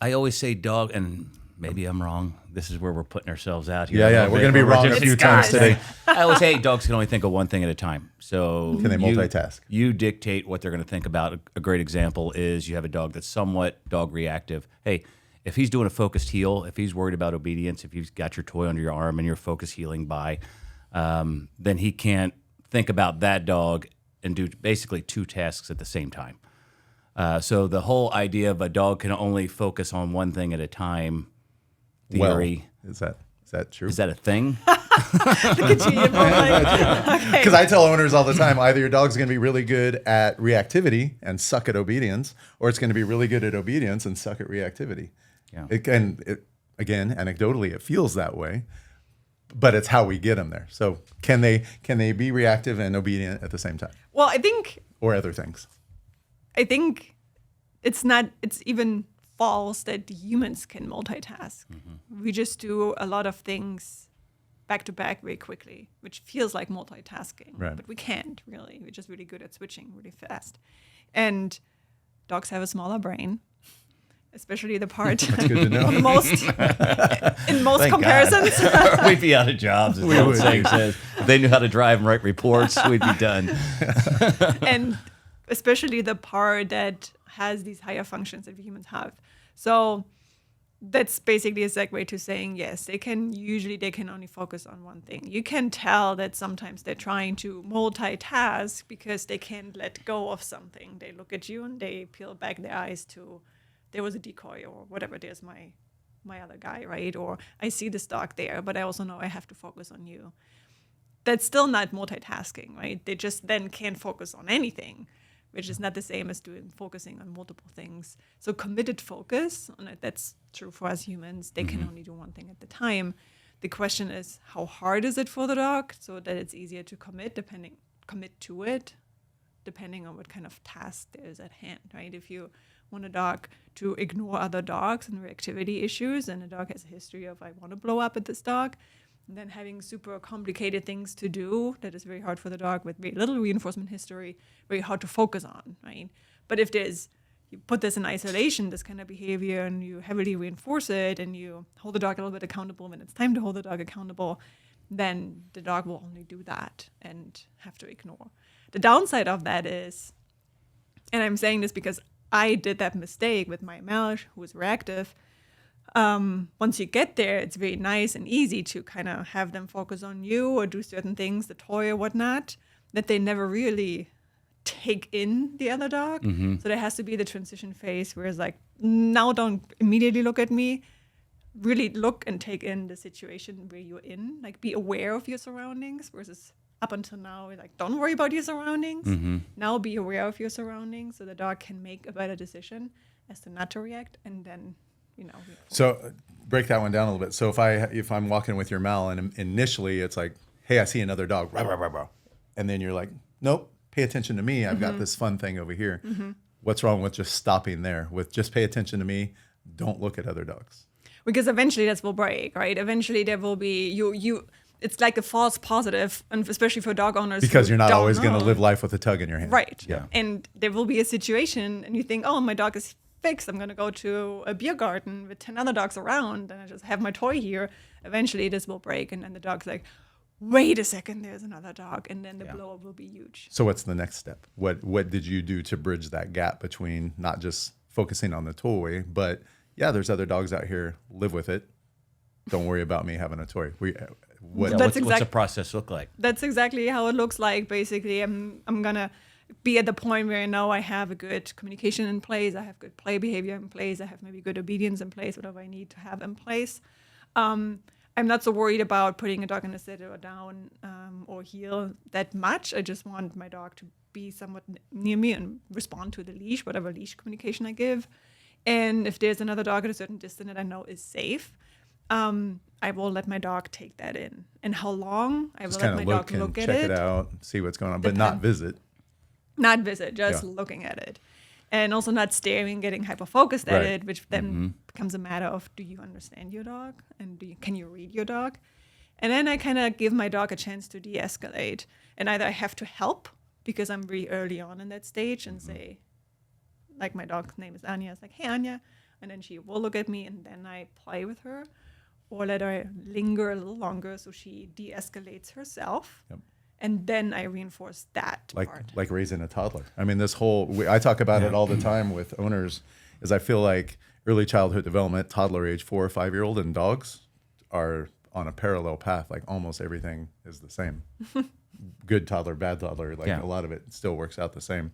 I always say dog, and maybe I'm wrong. This is where we're putting ourselves out here. Yeah, we're going to be wrong a few times today. I always say dogs can only think of one thing at a time. So can they multitask? You dictate what they're going to think about. A great example is you have a dog that's somewhat dog reactive. Hey, if he's doing a focused heel, if he's worried about obedience, if you've got your toy under your arm and you're focused healing by, then he can't think about that dog and do basically 2 tasks at the same time. So the whole idea of a dog can only focus on one thing at a time theory. Well, is that true? Is that a thing? Look at you. Because I tell owners all the time, either your dog's going to be really good at reactivity and suck at obedience, or it's going to be really good at obedience and suck at reactivity. Yeah. Again, anecdotally, it feels that way, but it's how we get them there. So can they be reactive and obedient at the same time? Well, I think or other things? I think it's even false that humans can multitask. We just do a lot of things back to back very quickly, which feels like multitasking, Right. but we can't really. We're just really good at switching really fast. And dogs have a smaller brain, especially the part That's good to know. in most Thank comparisons. God. We'd be out of jobs, as the old saying says. If they knew how to drive and write reports, we'd be done. And especially the part that has these higher functions that humans have. So that's basically a segue to saying, yes, they can only focus on one thing. You can tell that sometimes they're trying to multitask because they can't let go of something. They look at you and they peel back their eyes to, there was a decoy or whatever, there's my other guy, right? Or I see this dog there, but I also know I have to focus on you. That's still not multitasking, right? They just then can't focus on anything, which is not the same as focusing on multiple things. So committed focus, and that's true for us humans, they can only do one thing at the time. The question is, how hard is it for the dog so that it's easier to commit to it, depending on what kind of task there is at hand, right? If you want a dog to ignore other dogs and reactivity issues, and a dog has a history of, I want to blow up at this dog, and then having super complicated things to do that is very hard for the dog with very little reinforcement history, very hard to focus on, right? But if you put this in isolation, this kind of behavior, and you heavily reinforce it, and you hold the dog a little bit accountable when it's time to hold the dog accountable, then the dog will only do that and have to ignore. The downside of that is, and I'm saying this because I did that mistake with my Melch, who was reactive. Once you get there, it's very nice and easy to kind of have them focus on you or do certain things, the toy or whatnot, that they never really take in the other dog. So there has to be the transition phase where it's like, now don't immediately look at me, really look and take in the situation where you're in, like be aware of your surroundings, versus up until now, we're like, don't worry about your surroundings. Now be aware of your surroundings so the dog can make a better decision as to not to react, and then So break that one down a little bit. So if I'm walking with your Mal and initially it's like, hey, I see another dog, rah, rah, rah, rah. And then you're like, nope, pay attention to me. I've got this fun thing over here. What's wrong with just stopping there? With just pay attention to me, don't look at other dogs. Because eventually that will break, right? Eventually there will be it's like a false positive, and especially for dog owners. Because you're not always going to know. live life with a tug in your hand. Right. Yeah. And there will be a situation and you think, oh, my dog is fixed. I'm going to go to a beer garden with 10 other dogs around and I just have my toy here. Eventually this will break. And then the dog's like, wait a second, there's another dog. And then the blow up will be huge. So what's the next step? What did you do to bridge that gap between not just focusing on the toy, but yeah, there's other dogs out here, live with it. Don't worry about me having a toy. What's the process look like? That's exactly how it looks like. Basically, I'm gonna be at the point where I know I have a good communication in place, I have good play behavior in place, I have maybe good obedience in place, whatever I need to have in place. I'm not so worried about putting a dog in a sit or down or heel that much. I just want my dog to be somewhat near me and respond to the leash, whatever leash communication I give. And if there's another dog at a certain distance that I know is safe, I will let my dog take that in. And how long? I will just let kind my of dog look at check it. it out, see what's going on, but not visit. Not visit, just looking at it. And also not staring, getting hyper-focused at it, which then becomes a matter of, do you understand your dog? And can you read your dog? And then I kind of give my dog a chance to de-escalate. And either I have to help, because I'm really early on in that stage, and say, like my dog's name is Anya, it's like, hey, Anya. And then she will look at me, and then I play with her. Or let her linger a little longer so she de-escalates herself. Yep. And then I reinforce that part. Like raising a toddler. I mean, I talk about it all the time with owners, is I feel like early childhood development, toddler age 4 or 5 year old, and dogs are on a parallel path. Like almost everything is the same. Good toddler, bad toddler, a lot of it still works out the same.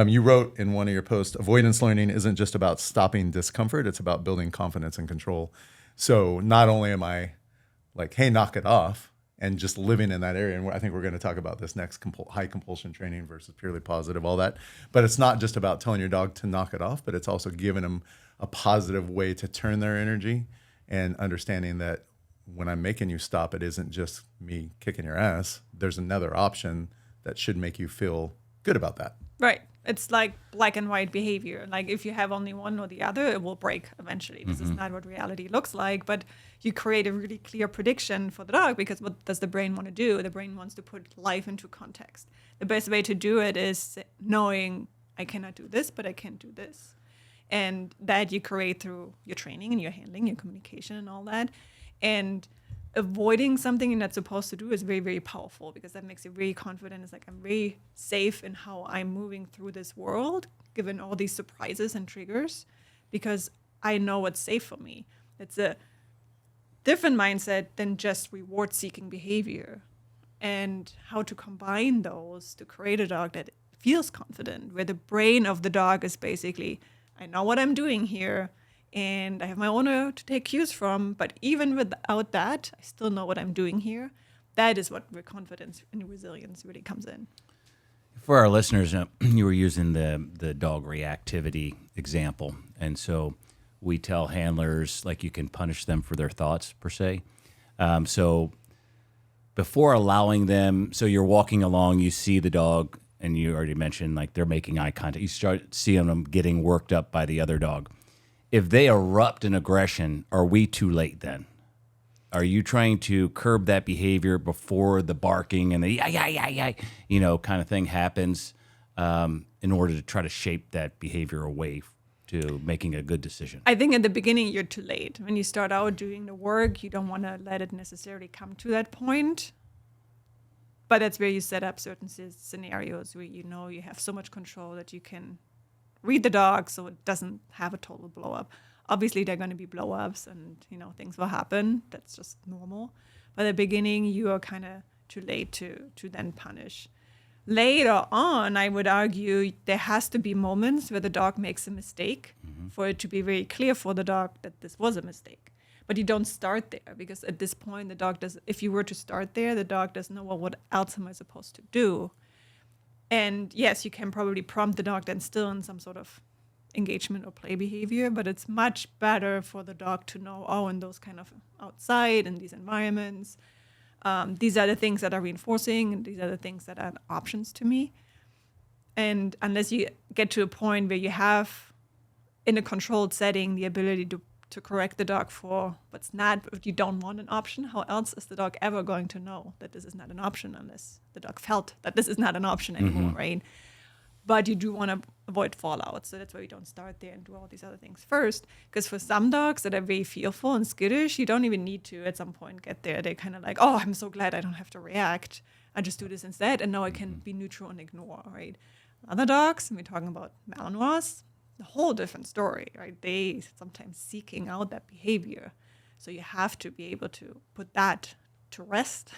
You wrote in one of your posts, avoidance learning isn't just about stopping discomfort, it's about building confidence and control. So not only am I like, hey, knock it off, and just living in that area, and I think we're going to talk about this next, high compulsion training versus purely positive, all that. But it's not just about telling your dog to knock it off, but it's also giving them a positive way to turn their energy, and understanding that when I'm making you stop, it isn't just me kicking your ass. There's another option that should make you feel good about that. Right. It's like black and white behavior. Like if you have only one or the other, it will break eventually. This is not what reality looks like, but you create a really clear prediction for the dog because what does the brain want to do? The brain wants to put life into context. The best way to do it is knowing I cannot do this, but I can do this. And that you create through your training and your handling, your communication and all that. And avoiding something you're not supposed to do is very, very powerful because that makes you very confident. It's like I'm very safe in how I'm moving through this world, given all these surprises and triggers, because I know what's safe for me. It's a different mindset than just reward-seeking behavior, and how to combine those to create a dog that feels confident, where the brain of the dog is basically, I know what I'm doing here, and I have my owner to take cues from, but even without that, I still know what I'm doing here. That is where confidence and resilience really comes in. For our listeners, you were using the dog reactivity example, and so we tell handlers like you can punish them for their thoughts per se. So before allowing them, so you're walking along, you see the dog, and you already mentioned like they're making eye contact. You start seeing them getting worked up by the other dog. If they erupt in aggression, are we too late then? Are you trying to curb that behavior before the barking and the yeah, kind of thing happens in order to try to shape that behavior away to making a good decision? I think in the beginning, you're too late. When you start out doing the work, you don't want to let it necessarily come to that point. But that's where you set up certain scenarios where you know you have so much control that you can read the dog so it doesn't have a total blow up. Obviously, there are going to be blow ups and, things will happen. That's just normal. But at the beginning, you are kind of too late to then punish. Later on, I would argue there has to be moments where the dog makes a mistake for it to be very clear for the dog that this was a mistake. But you don't start there because at this point, the dog does. If you were to start there, the dog doesn't know, well, what else am I supposed to do? And yes, you can probably prompt the dog then still in some sort of engagement or play behavior, but it's much better for the dog to know, oh, in those kind of outside, in these environments, these are the things that are reinforcing, and these are the things that are options to me. And unless you get to a point where you have, in a controlled setting, the ability to correct the dog for what's not, what you don't want an option, how else is the dog ever going to know that this is not an option unless the dog felt that this is not an option anymore, right? But you do want to avoid fallout. So that's why you don't start there and do all these other things first. Because for some dogs that are very fearful and skittish, you don't even need to at some point get there. They're kind of like, oh, I'm so glad I don't have to react. I just do this instead. And now I can be neutral and ignore, right? Other dogs, and we're talking about Malinois, a whole different story, right? They sometimes seeking out that behavior. So you have to be able to put that to rest,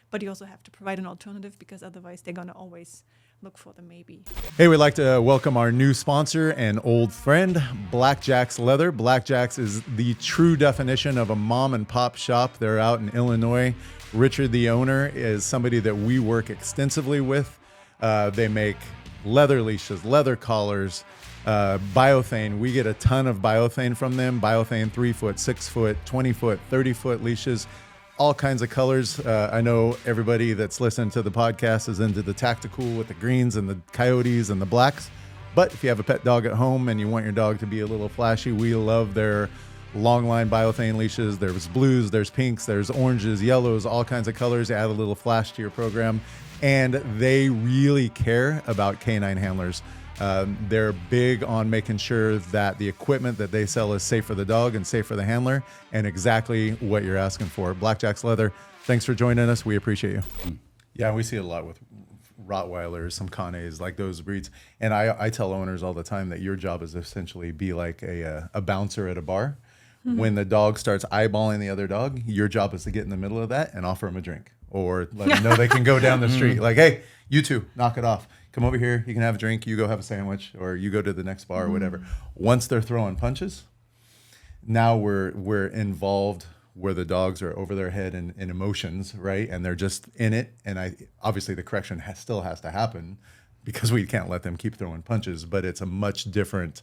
but you also have to provide an alternative because otherwise they're going to always look for the maybe. Hey, we'd like to welcome our new sponsor and old friend, Blackjack Leather. Blackjack's is the true definition of a mom and pop shop. They're out in Illinois. Richard, the owner, is somebody that we work extensively with. They make leather leashes, leather collars, biothane. We get a ton of biothane from them. Biothane 3-foot, 6-foot, 20-foot, 30-foot leashes. All kinds of colors. I know everybody that's listening to the podcast is into the tactical with the greens and the coyotes and the blacks. But if you have a pet dog at home and you want your dog to be a little flashy, we love their long line biothane leashes. There's blues, there's pinks, there's oranges, yellows, all kinds of colors. Add a little flash to your program. And they really care about canine handlers. They're big on making sure that the equipment that they sell is safe for the dog and safe for the handler, and exactly what you're asking for. Blackjack Leather, thanks for joining us. We appreciate you. Yeah, we see it a lot with Rottweilers, some Canes, like those breeds. And I tell owners all the time that your job is essentially be like a bouncer at a bar. Mm-hmm. When the dog starts eyeballing the other dog, your job is to get in the middle of that and offer them a drink or let them know they can go down the street. Like, hey, you two, knock it off. Come over here, you can have a drink, you go have a sandwich, or you go to the next bar or whatever. Once they're throwing punches, now we're involved where the dogs are over their head in emotions, right? And they're just in it. And obviously the correction still has to happen because we can't let them keep throwing punches, but it's a much different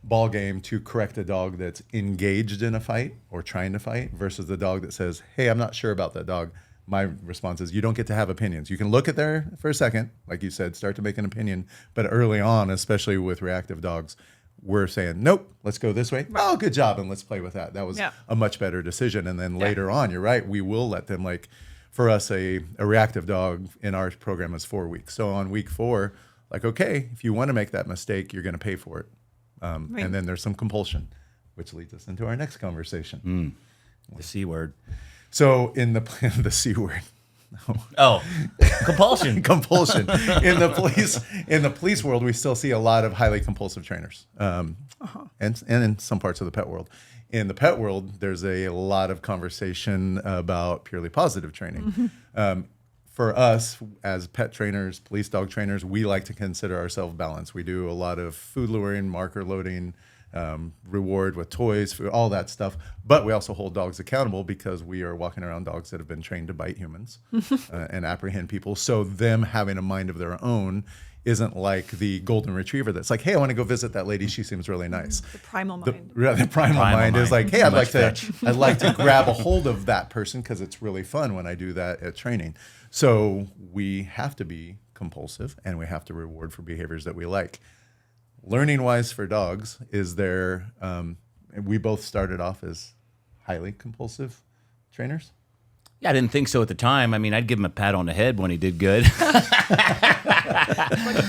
ball game to correct a dog that's engaged in a fight or trying to fight versus the dog that says, hey, I'm not sure about that dog. my response is you don't get to have opinions. You can look at there for a second, like you said, start to make an opinion. But early on, especially with reactive dogs, we're saying, nope, let's go this way. Oh, good job. And let's play with that. That was a much better decision. And then later on, you're right, we will let them, like for us, a reactive dog in our program is 4 weeks. So on week 4, like, okay, if you want to make that mistake, you're going to pay for it. And then there's some compulsion, which leads us into our next conversation. The C word. So in the C word. Oh, compulsion. Compulsion. In the police world, we still see a lot of highly compulsive trainers, and in some parts of the pet world. In the pet world, there's a lot of conversation about purely positive training. For us, as pet trainers, police dog trainers, we like to consider ourselves balanced. We do a lot of food luring, marker loading, reward with toys, food, all that stuff. But we also hold dogs accountable because we are walking around dogs that have been trained to bite humans and apprehend people. So them having a mind of their own isn't like the golden retriever that's like, hey, I want to go visit that lady. She seems really nice. The primal mind. The primal mind is like, hey, I'd like to grab a hold of that person because it's really fun when I do that at training. So we have to be compulsive and we have to reward for behaviors that we like. Learning wise for dogs, is there, we both started off as highly compulsive trainers? Yeah, I didn't think so at the time. I mean, I'd give him a pat on the head when he did good.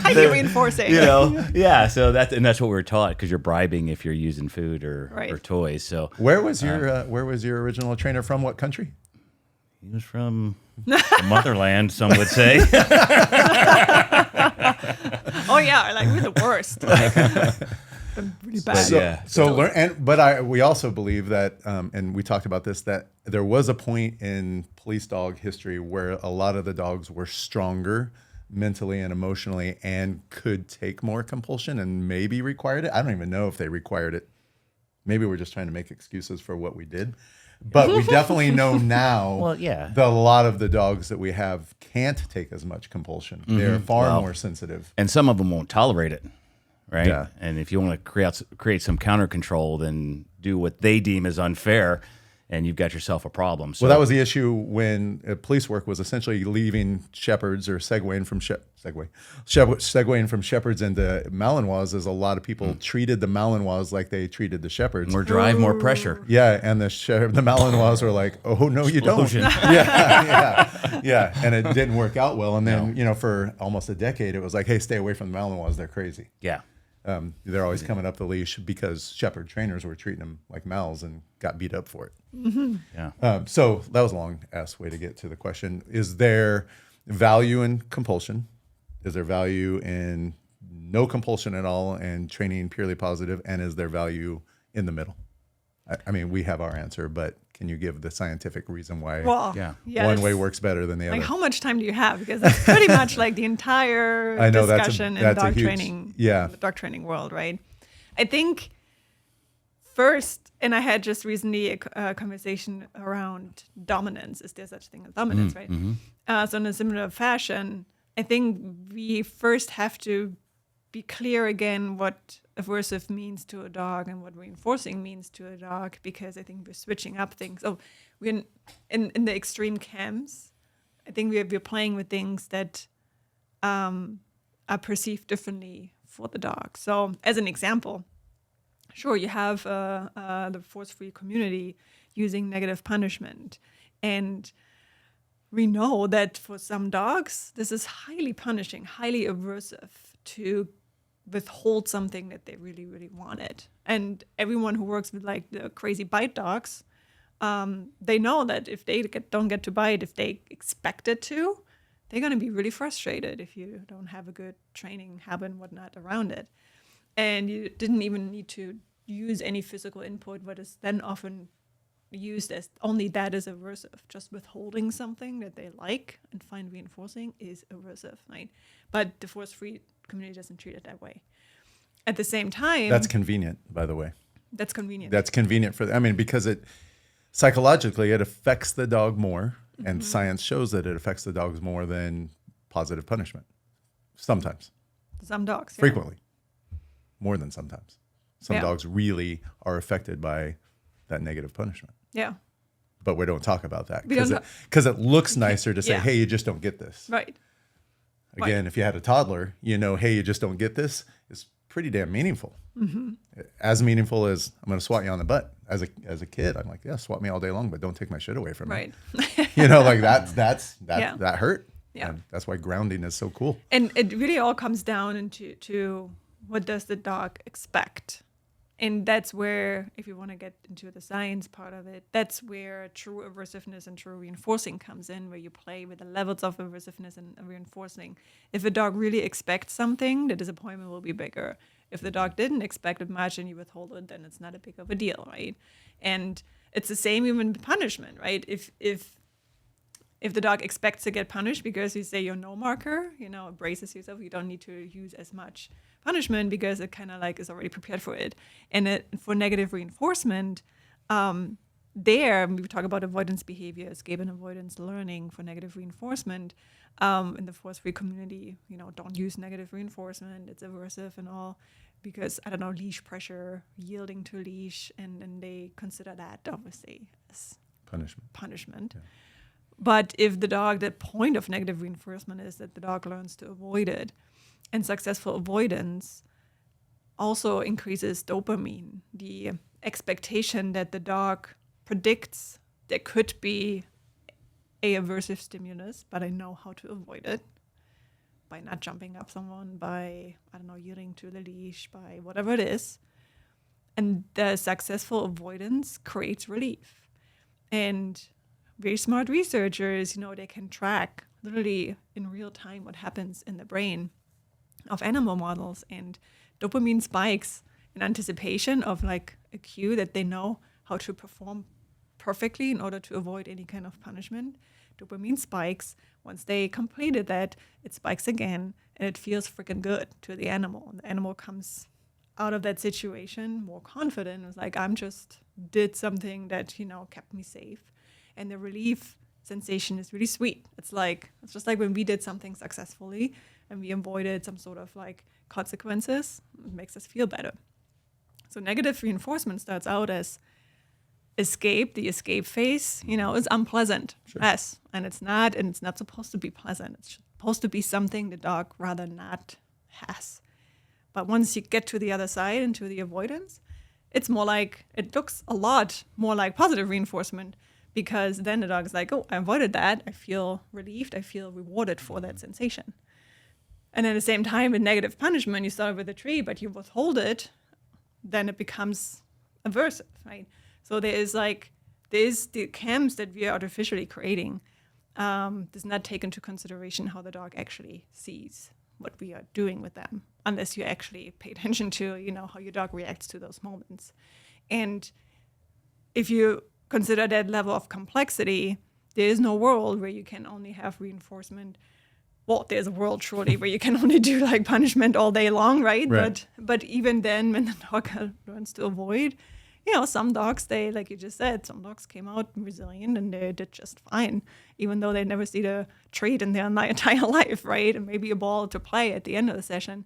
Highly reinforcing. Yeah. So that's what we were taught, because you're bribing if you're using food or toys. So where was your original trainer from? What country? He was from the motherland, some would say. Oh yeah, like we're the worst. Really bad. We also believe that, and we talked about this, that there was a point in police dog history where a lot of the dogs were stronger mentally and emotionally and could take more compulsion and maybe required it. I don't even know if they required it. Maybe we're just trying to make excuses for what we did. But we definitely know now that a lot of the dogs that we have can't take as much compulsion. They're far more sensitive. And some of them won't tolerate it, right? Yeah. And if you want to create some counter control, then do what they deem as unfair, and you've got yourself a problem. So, well, that was the issue when police work was essentially leaving shepherds or segueing from shepherds into Malinois, as a lot of people treated the Malinois like they treated the shepherds. More drive, more pressure. Yeah, and the Malinois were like, "Oh no, you don't." Yeah, and it didn't work out well. And then for almost a decade, it was like, "Hey, stay away from the Malinois; they're crazy." Yeah. They're always coming up the leash because shepherd trainers were treating them like mals and got beat up for it. Yeah. So that was a long-ass way to get to the question. Is there value in compulsion? Is there value in no compulsion at all and training purely positive? And is there value in the middle? I mean, we have our answer, but can you give the scientific reason why one way works better than the other? Like, how much time do you have? Because it's pretty much like the entire discussion in the dog training world, right? I think first, and I had just recently a conversation around dominance. Is there such a thing as dominance, right? So in a similar fashion, I think we first have to be clear again what aversive means to a dog and what reinforcing means to a dog, because I think we're switching up things. Oh, we're in the extreme camps. I think we're playing with things that are perceived differently for the dog. So as an example, sure, you have the force-free community using negative punishment. And we know that for some dogs, this is highly punishing, highly aversive to withhold something that they really, really wanted. And everyone who works with like the crazy bite dogs, they know that if they don't get to bite, if they expect it to, they're going to be really frustrated if you don't have a good training habit and whatnot around it. And you didn't even need to use any physical input, what is then often used as only that is aversive. Just withholding something that they like and find reinforcing is aversive, right? But the force-free community doesn't treat it that way. At the same time, that's convenient, by the way. That's convenient. That's convenient because it psychologically it affects the dog more, and science shows that it affects the dogs more than positive punishment. Sometimes. Some dogs. Yeah. Frequently. More than sometimes. Some dogs really are affected by that negative punishment. Yeah. but we don't talk about that We don't because it looks nicer to say, Yeah. hey, you just don't get this. Right. Again, if you had a toddler, hey, you just don't get this, is pretty damn meaningful. As meaningful as I'm going to swat you on the butt. As a kid, I'm like, yeah, swat me all day long, but don't take my shit away from me. Right. Like Yeah. that hurt. Yeah. And that's why grounding is so cool. And it really all comes down into to what does the dog expect? And that's where, if you want to get into the science part of it, that's where true aversiveness and true reinforcing comes in, where you play with the levels of aversiveness and reinforcing. If a dog really expects something, the disappointment will be bigger. If the dog didn't expect it much and you withhold it, then it's not a big of a deal, right? And it's the same even with punishment, right? If the dog expects to get punished because you say your no marker, it braces yourself, you don't need to use as much punishment because it kind of like is already prepared for it. And for negative reinforcement, there we talk about avoidance behavior, escape and avoidance learning for negative reinforcement. In the force-free community, don't use negative reinforcement, it's aversive and all, because, I don't know, leash pressure, yielding to leash, and they consider that obviously as punishment. Yeah. But if the point of negative reinforcement is that the dog learns to avoid it, and successful avoidance also increases dopamine, the expectation that the dog predicts there could be a aversive stimulus, but I know how to avoid it by not jumping up someone, by, I don't know, yielding to the leash, by whatever it is. And the successful avoidance creates relief. And very smart researchers, they can track literally in real time what happens in the brain of animal models, and dopamine spikes in anticipation of like a cue that they know how to perform perfectly in order to avoid any kind of punishment. Dopamine spikes. Once they completed that, it spikes again, and it feels freaking good to the animal. And the animal comes out of that situation more confident. It was like, I'm just did something that, kept me safe. And the relief sensation is really sweet. It's just like when we did something successfully and we avoided some sort of like consequences, it makes us feel better. So negative reinforcement starts out as escape. The escape phase, is unpleasant. Sure. Yes, and it's not supposed to be pleasant. It's supposed to be something the dog rather not has. But once you get to the other side, into the avoidance, it looks a lot more like positive reinforcement, because then the dog is like, oh, I avoided that. I feel relieved. I feel rewarded for that sensation. And at the same time, with negative punishment, you start with a tree, but you withhold it, then it becomes aversive, right? So there's the camps that we are artificially creating does not take into consideration how the dog actually sees what we are doing with them, unless you actually pay attention to, how your dog reacts to those moments. And if you consider that level of complexity, there is no world where you can only have reinforcement. Well, there's a world surely where you can only do like punishment all day long, right? But even then, when the dog learns to avoid, some dogs, they, like you just said, some dogs came out resilient and they did just fine, even though they never see the treat in their entire life, right? And maybe a ball to play at the end of the session,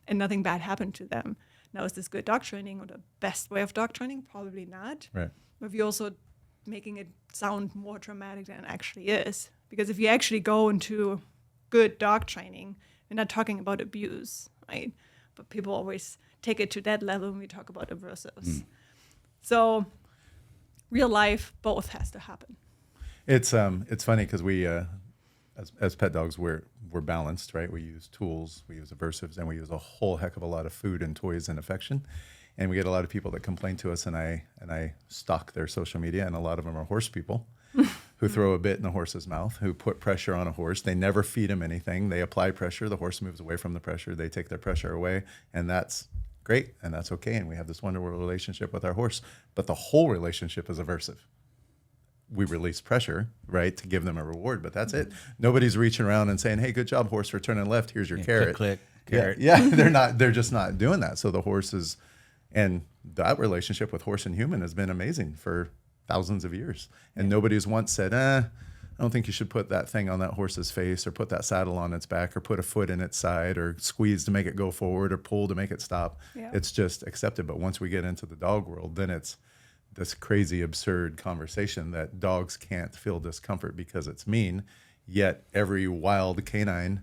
and nothing bad happened to them. Now, is this good dog training or the best way of dog training? Probably not. Right. But we're also making it sound more dramatic than it actually is. Because if you actually go into good dog training, we're not talking about abuse, right? But people always take it to that level when we talk about aversives. So real life, both has to happen. It's funny because we, as pet dogs, we're balanced, right? We use tools, we use aversives, and we use a whole heck of a lot of food and toys and affection. And we get a lot of people that complain to us, and I stalk their social media, and a lot of them are horse people who throw a bit in a horse's mouth, who put pressure on a horse. They never feed him anything. They apply pressure. The horse moves away from the pressure. They take their pressure away, and that's great, and that's okay. And we have this wonderful relationship with our horse, but the whole relationship is aversive. We release pressure, right, to give them a reward, but that's it. Nobody's reaching around and saying, hey, good job, horse, for turning left. Here's your carrot. Click, carrot. Yeah, they're just not doing that. So the horses, and that relationship with horse and human has been amazing for thousands of years. And nobody's once said, I don't think you should put that thing on that horse's face, or put that saddle on its back, or put a foot in its side, or squeeze to make it go forward, or pull to make it stop. Yeah. It's just accepted. But once we get into the dog world, then it's this crazy, absurd conversation that dogs can't feel discomfort because it's mean, yet every wild canine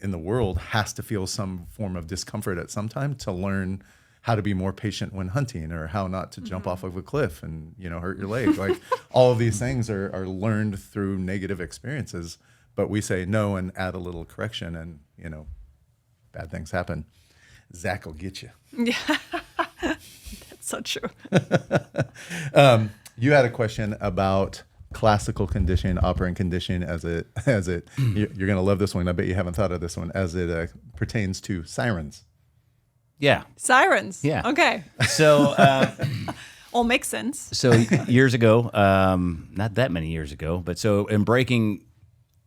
in the world has to feel some form of discomfort at some time to learn how to be more patient when hunting, or how not to jump off of a cliff and, hurt your leg. Like, all of these things are learned through negative experiences, but we say no and add a little correction, and, bad things happen. Zach will get you. Yeah, that's so true. You had a question about classical conditioning, operant conditioning, as it you're going to love this one. I bet you haven't thought of this one, as it pertains to sirens. Yeah. Sirens. Yeah. Okay. So, All makes sense. so years ago, not that many years ago, but so in breaking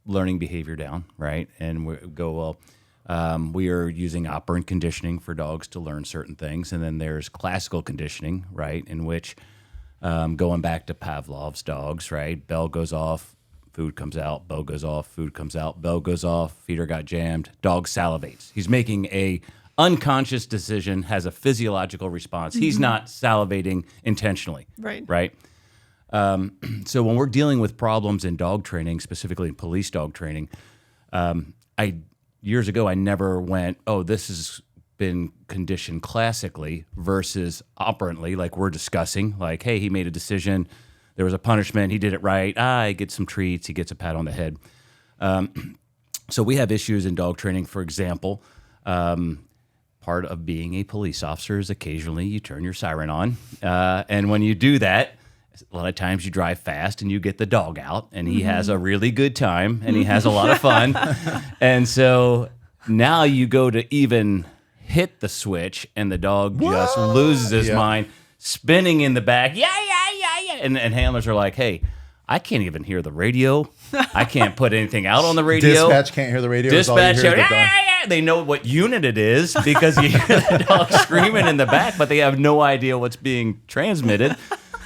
learning behavior down, right? And we go, we are using operant conditioning for dogs to learn certain things. And then there's classical conditioning, right? In which, going back to Pavlov's dogs, right? Bell goes off, food comes out, bell goes off, food comes out, bell goes off, feeder got jammed, dog salivates. He's making a unconscious decision, has a physiological response. He's not salivating intentionally. Right. Right. So when we're dealing with problems in dog training, specifically in police dog training, years ago I never went, oh, this has been conditioned classically versus operantly, like we're discussing. Like, hey, he made a decision, there was a punishment, he did it right. He gets some treats, he gets a pat on the head. So we have issues in dog training. For example, part of being a police officer is occasionally you turn your siren on. And when you do that, a lot of times you drive fast and you get the dog out, and he has a really good time and he has a lot of fun. And so now you go to even hit the switch and the dog just loses his mind, spinning in the back. Yeah. And handlers are like, hey, I can't even hear the radio. I can't put anything out on the radio. Dispatch can't hear the radio. Dispatch, they know what unit it is because you hear the dog screaming in the back, but they have no idea what's being transmitted.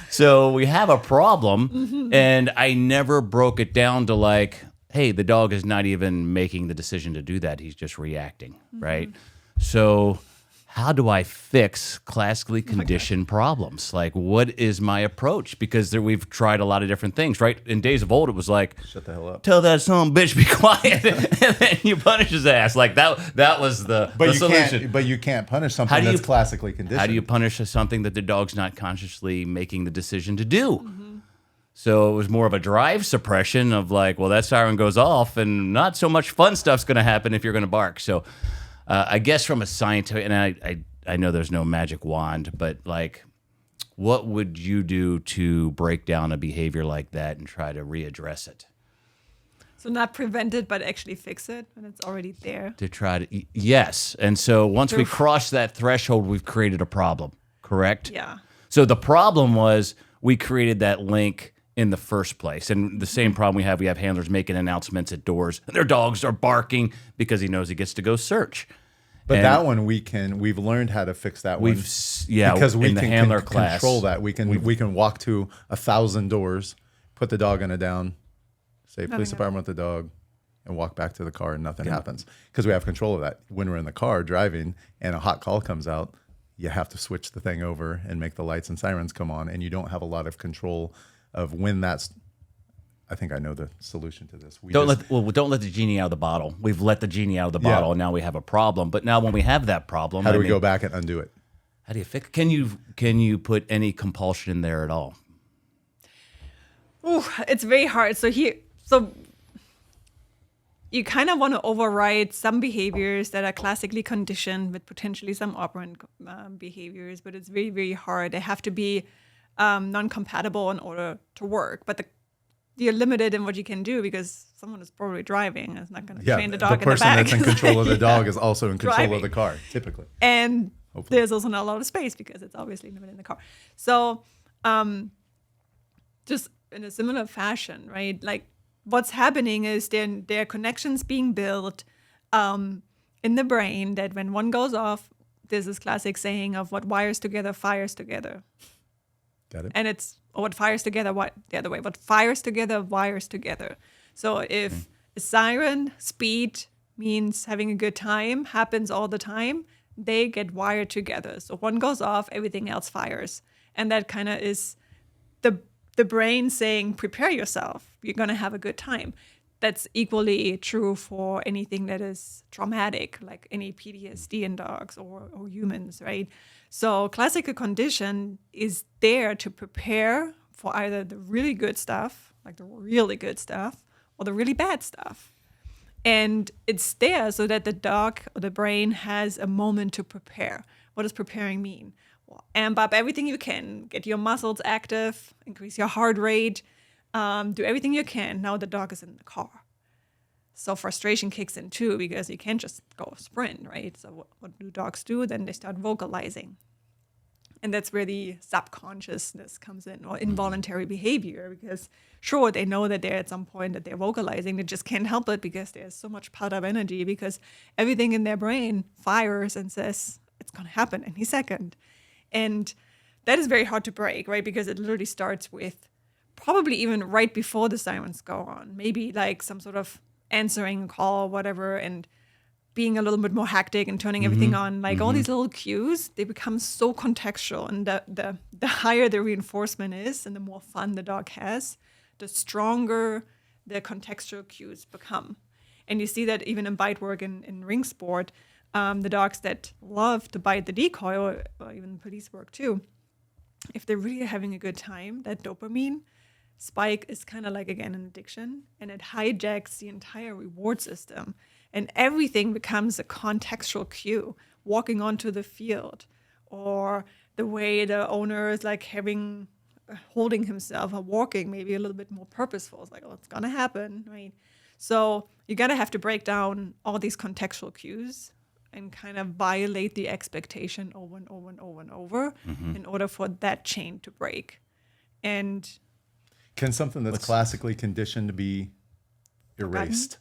So we have a problem, and I never broke it down to like, hey, the dog is not even making the decision to do that. He's just reacting, right? So how do I fix classically conditioned problems? Like, what is my approach? Because we've tried a lot of different things, right? In days of old, it was like, shut the hell up. Tell that son of a bitch be quiet, and then you punish his ass. Like that was the solution. But you can't punish something that's classically conditioned. How do you punish something that the dog's not consciously making the decision to do? So it was more of a drive suppression of like, well, that siren goes off, and not so much fun stuff's going to happen if you're going to bark. So I guess from a scientific, and I know there's no magic wand, but like, what would you do to break down a behavior like that and try to readdress it? So not prevent it, but actually fix it when it's already there. To try to, yes. And so once we cross that threshold, we've created a problem, correct? Yeah. So the problem was we created that link in the first place. And the same problem we have handlers making announcements at doors, and their dogs are barking because he knows he gets to go search. But that one we've learned how to fix that one. Because we can control that. We can walk to 1,000 doors, put the dog on a down, say police department with the dog, and walk back to the car, and nothing happens because we have control of that. When we're in the car driving and a hot call comes out, you have to switch the thing over and make the lights and sirens come on, and you don't have a lot of control of when that's. I think I know the solution to this. Don't let the genie out of the bottle. We've let the genie out of the bottle, and now we have a problem. But now when we have that problem, how do we go back and undo it? How do you fix? Can you put any compulsion in there at all? Ooh, it's very hard. So you kind of want to override some behaviors that are classically conditioned with potentially some operant behaviors, but it's very, very hard. They have to be non-compatible in order to work. But you're limited in what you can do because someone is probably driving. It's not going to train the dog in the back. The person that's in control of the dog is also in control of the car, typically. And there's also not a lot of space because it's obviously limited in the car. So just in a similar fashion, right? Like what's happening is there are connections being built in the brain that when one goes off, there's this classic saying of what wires together fires together. Got it. And it's what fires together, the other way. What fires together, wires together. So if a siren, speed means having a good time, happens all the time, they get wired together. So one goes off, everything else fires. And that kind of is the brain saying, prepare yourself. You're going to have a good time. That's equally true for anything that is traumatic, like any PTSD in dogs or humans, right? So classical condition is there to prepare for either the really good stuff, like the really good stuff, or the really bad stuff. And it's there so that the dog or the brain has a moment to prepare. What does preparing mean? Well, amp up everything you can, get your muscles active, increase your heart rate, do everything you can. Now the dog is in the car. So frustration kicks in too, because you can't just go sprint, right? So what do dogs do? Then they start vocalizing. And that's where the subconsciousness comes in, or involuntary behavior, because sure, they know that they're at some point that they're vocalizing. They just can't help it because there's so much piled up energy, because everything in their brain fires and says it's going to happen any second. And that is very hard to break, right? Because it literally starts with probably even right before the sirens go on, maybe like some sort of answering a call or whatever, and being a little bit more hectic and turning everything on, like all these little cues, they become so contextual. And the higher the reinforcement is and the more fun the dog has, the stronger the contextual cues become. And you see that even in bite work in ring sport, the dogs that love to bite the decoy, or even police work too, if they're really having a good time, that dopamine spike is kind of like, again, an addiction, and it hijacks the entire reward system. And everything becomes a contextual cue, walking onto the field, or the way the owner is like holding himself or walking, maybe a little bit more purposeful. It's like, oh, it's going to happen, right? So you got to have to break down all these contextual cues and kind of violate the expectation over and over and over and over in order for that chain to break. And can something that's classically conditioned to be erased?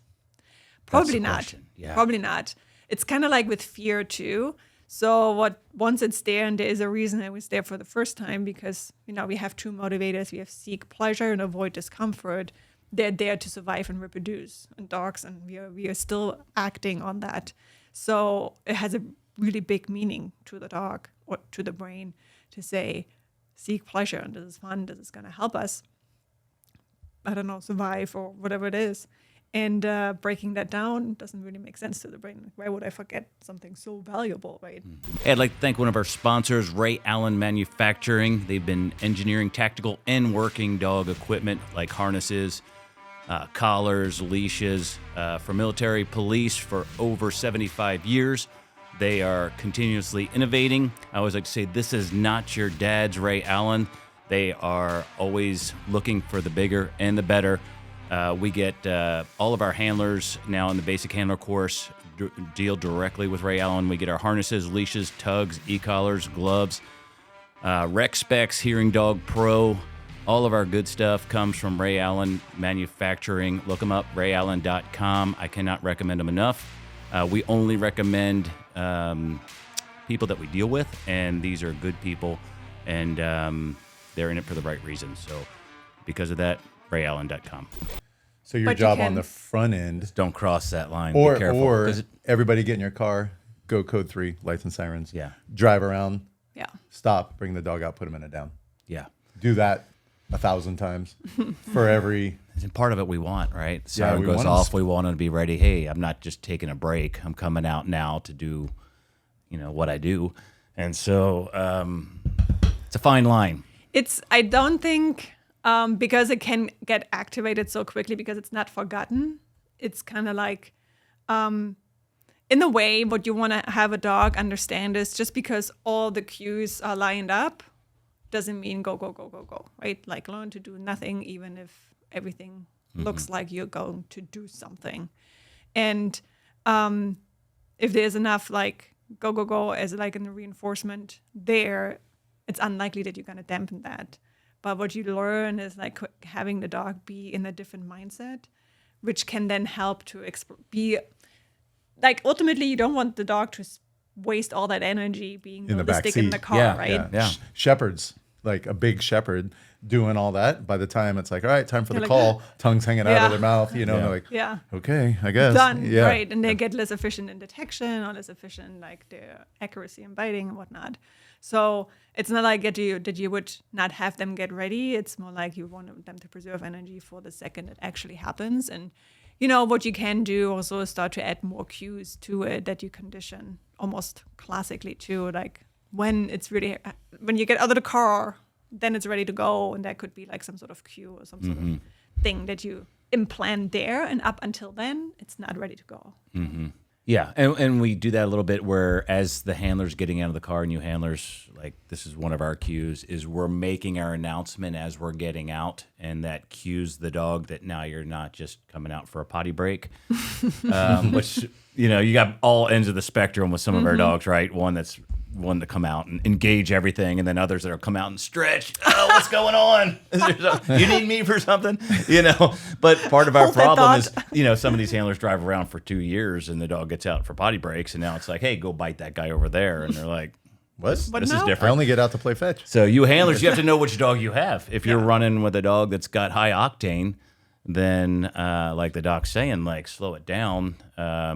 Probably not. Yeah. Probably not. It's kind of like with fear too. So once it's there, and there is a reason it was there for the first time, because we have two motivators. We have seek pleasure and avoid discomfort. They're there to survive and reproduce. And dogs, and we are still acting on that. So it has a really big meaning to the dog or to the brain to say, seek pleasure, and this is fun. This is going to help us, I don't know, survive or whatever it is. And breaking that down doesn't really make sense to the brain. Why would I forget something so valuable, right? Hey, I'd like to thank one of our sponsors, Ray Allen Manufacturing. They've been engineering tactical and working dog equipment like harnesses, collars, leashes for military police for over 75 years. They are continuously innovating. I always like to say, this is not your dad's Ray Allen. They are always looking for the bigger and the better. We get all of our handlers now in the basic handler course deal directly with Ray Allen. We get our harnesses, leashes, tugs, e-collars, gloves, Rec Specs, Hearing Dog Pro. All of our good stuff comes from Ray Allen Manufacturing. Look them up, rayallen.com. I cannot recommend them enough. We only recommend people that we deal with, and these are good people, and they're in it for the right reasons. So because of that, rayallen.com. So your job on the front end, don't cross that line. Or, be careful. Or everybody get in your car, go code 3, lights and sirens. Yeah. Drive around. Yeah. Stop, bring the dog out, put him in a down. Yeah. Do that 1,000 times for every. And part of it we want, right? Siren we goes want off, we want to be ready. Hey, I'm not just taking a break. I'm coming out now to do, what I do. And so it's a fine line. I don't think, because it can get activated so quickly because it's not forgotten. It's kind of like, in a way, what you want to have a dog understand is just because all the cues are lined up doesn't mean go, go, go, go, go, right? Like learn to do nothing, even if everything looks like you're going to do something. And if there's enough like go, go, go as like in the reinforcement there, it's unlikely that you're going to dampen that. But what you learn is like having the dog be in a different mindset, which can then help to be like, ultimately you don't want the dog to waste all that energy being in realistic in the car, right? Yeah. Shepherds, like a big shepherd doing all that. By the time it's like, all right, time for the like, call, tongue's hanging out of their mouth, and they're like, okay, I guess. Done, right. And they get less efficient in detection or less efficient, like their accuracy in biting and whatnot. So it's not like that you would not have them get ready. It's more like you want them to preserve energy for the second it actually happens. And what you can do also is start to add more cues to it that you condition almost classically too. Like when you get out of the car, then it's ready to go. And that could be like some sort of cue or some sort of thing that you implant there. And up until then, it's not ready to go. Mm-hmm. Yeah, and we do that a little bit where as the handler's getting out of the car, new handlers, like this is one of our cues, is we're making our announcement as we're getting out, and that cues the dog that now you're not just coming out for a potty break, which, you got all ends of the spectrum with some of our dogs, right? One that's one to come out and engage everything, and then others that will come out and stretch. Oh, what's going on? You need me for something? But part of our problem is, some of these handlers drive around for 2 years and the dog gets out for potty breaks, and now it's like, hey, go bite that guy over there. And they're like, what? This is different. I only get out to play fetch. So you handlers, you have to know which dog you have. If you're running with a dog that's got high octane, then like the doc's saying, like slow it down,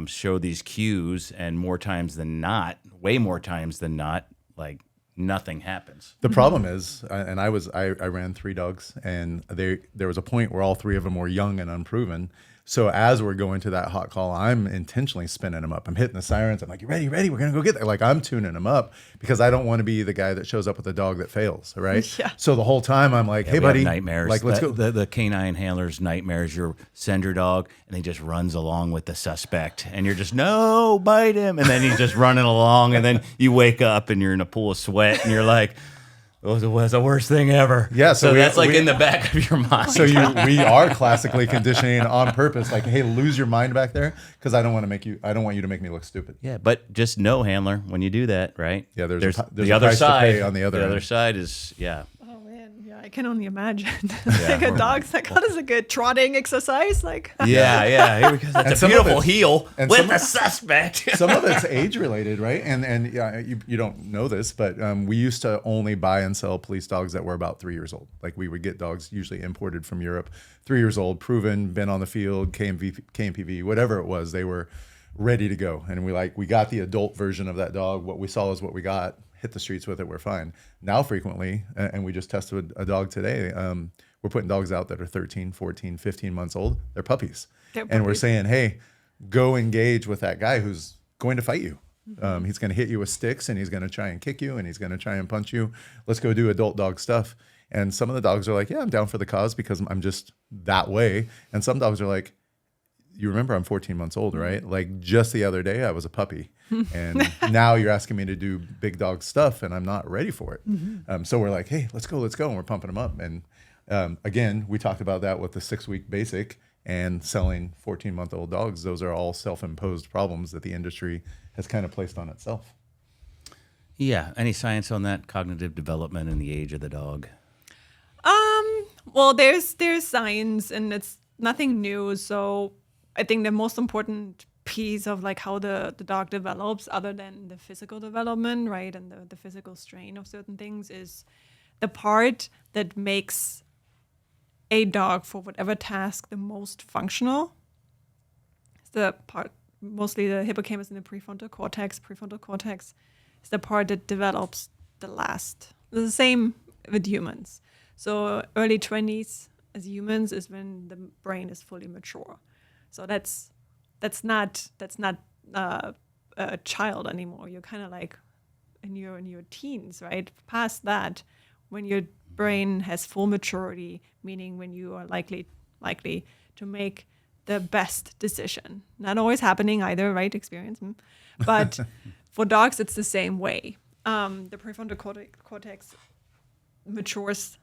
show these cues, and way more times than not, like nothing happens. The problem is, and I ran 3 dogs, and there was a point where all 3 of them were young and unproven. So as we're going to that hot call, I'm intentionally spinning them up. I'm hitting the sirens. I'm like, you ready? We're going to go get that. Like I'm tuning them up because I don't want to be the guy that shows up with a dog that fails, right? Yeah. So the whole time I'm like, hey, buddy. Nightmares. Like, let's go. The canine handler's nightmares. You send your dog and he just runs along with the suspect. And you're just, no, bite him. And then he's just running along. And then you wake up and you're in a pool of sweat and you're like, it was the worst thing ever. Yeah, so that's like in the back of your mind. So we are classically conditioning on purpose, like, hey, lose your mind back there, because I don't want you to make me look stupid. Yeah, but just know, handler, when you do that, right? Yeah, there's the a other price side. to pay on the other end. other side is Oh man, yeah, I can only imagine. Like a dog's like, how does a good trotting exercise? Like, yeah. Here we go. That's a beautiful heel with the suspect. Some of it's age related, right? And yeah, you don't know this, but we used to only buy and sell police dogs that were about 3 years old. Like we would get dogs usually imported from Europe, 3 years old, proven, been on the field, KMPV, whatever it was, they were ready to go. And we got the adult version of that dog. What we saw is what we got. Hit the streets with it, we're fine. Now frequently, and we just tested a dog today, we're putting dogs out that are 13, 14, 15 months old. They're puppies. And we're saying, hey, go engage with that guy who's going to fight you. He's going to hit you with sticks, and he's going to try and kick you, and he's going to try and punch you. Let's go do adult dog stuff. And some of the dogs are like, yeah, I'm down for the cause because I'm just that way. And some dogs are like, you remember I'm 14 months old, right? Like just the other day I was a puppy, and now you're asking me to do big dog stuff and I'm not ready for it. So we're like, hey, let's go. And we're pumping them up. And again, we talked about that with the 6-week basic and selling 14-month-old dogs. Those are all self-imposed problems that the industry has kind of placed on itself. Yeah. Any science on that cognitive development and the age of the dog? Well, there's science, and it's nothing new. So I think the most important piece of like how the dog develops, other than the physical development, right, and the physical strain of certain things, is the part that makes a dog for whatever task the most functional. It's the part, mostly the hippocampus and the prefrontal cortex. Prefrontal cortex is the part that develops the last. It's the same with humans. So early 20s as humans is when the brain is fully mature. So that's not a child anymore. You're kind of like in your teens, right? Past that, when your brain has full maturity, meaning when you are likely to make the best decision. Not always happening either, right? Experience, but for dogs, it's the same way. The prefrontal cortex matures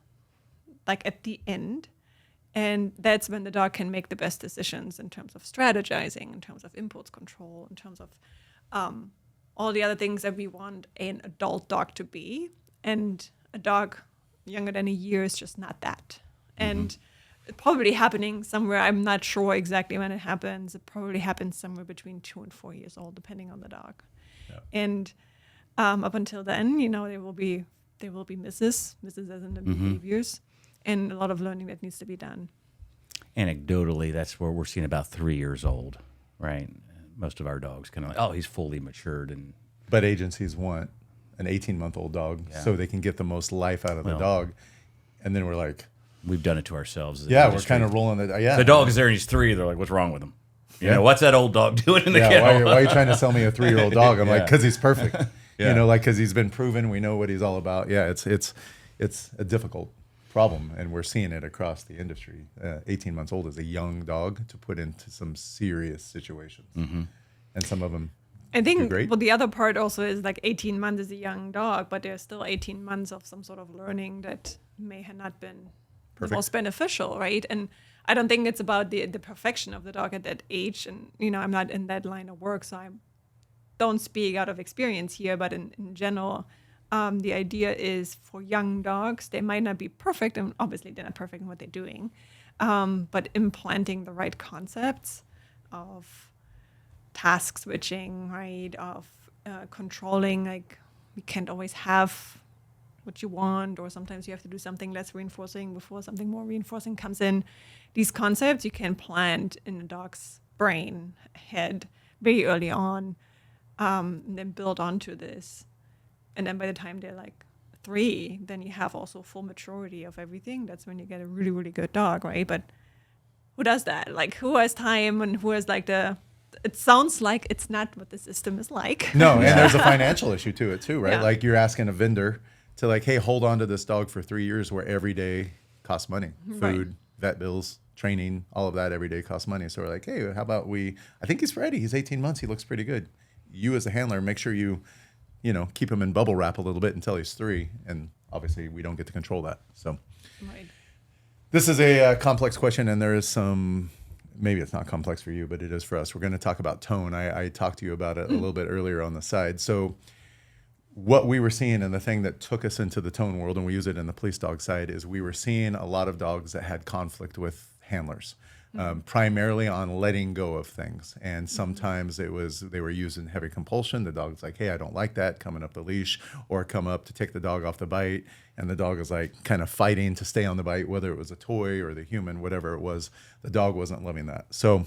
like at the end. And that's when the dog can make the best decisions in terms of strategizing, in terms of impulse control, in terms of all the other things that we want an adult dog to be. And a dog younger than a year is just not that. And it's probably happening somewhere. I'm not sure exactly when it happens. It probably happens somewhere between 2 and 4 years old, depending on the dog. Yeah. And up until then, there will be misses as in the behaviors. And a lot of learning that needs to be done. Anecdotally, that's where we're seeing about 3 years old, right? Most of our dogs kind of like, oh, he's fully matured. But agencies want an 18-month-old dog so they can get the most life out of the dog. And then we're like, we've done it to ourselves. We're kind of rolling it. Yeah, the dog is there and he's 3. They're like, what's wrong with him? You know, what's that old dog doing in the kennel? Why are you trying to sell me a 3-year-old dog? I'm like, because he's perfect. You know, like because he's been proven. We know what he's all about. Yeah, it's a difficult problem, and we're seeing it across the industry. 18 months old is a young dog to put into some serious situations, and some of them. I think well, the other part also is like 18 months is a young dog, but there's still 18 months of some sort of learning that may have not been the most beneficial, right? And I don't think it's about the perfection of the dog at that age. And, you know, I'm not in that line of work, so I don't speak out of experience here. But in general, the idea is for young dogs, they might not be perfect, and obviously they're not perfect in what they're doing, but implanting the right concepts of task switching, right, of controlling, like you can't always have what you want, or sometimes you have to do something less reinforcing before something more reinforcing comes in. These concepts you can plant in a dog's brain, head, very early on, and then build onto this. And then by the time they're like 3, then you have also full maturity of everything. That's when you get a really, really good dog, right? But who does that? Like, who has time and who has like it sounds like it's not what the system is like. No, and there's a financial issue to it too, right? Yeah. Like you're asking a vendor to like, hey, hold on to this dog for 3 years where every day costs money. Food, vet bills, training, all of that every day costs money. So we're like, hey, how about I think he's ready. He's 18 months. He looks pretty good. You as a handler, make sure you keep him in bubble wrap a little bit until he's 3. And obviously we don't get to control that. So this is a complex question, and there is some, maybe it's not complex for you, but it is for us. We're going to talk about tone. I talked to you about it a little bit earlier on the side. So what we were seeing, and the thing that took us into the tone world, and we use it in the police dog side, is we were seeing a lot of dogs that had conflict with handlers, primarily on letting go of things. And sometimes they were using heavy compulsion. The dog's like, hey, I don't like that, coming up the leash, or come up to take the dog off the bite. And the dog is like kind of fighting to stay on the bite, whether it was a toy or the human, whatever it was. The dog wasn't loving that. So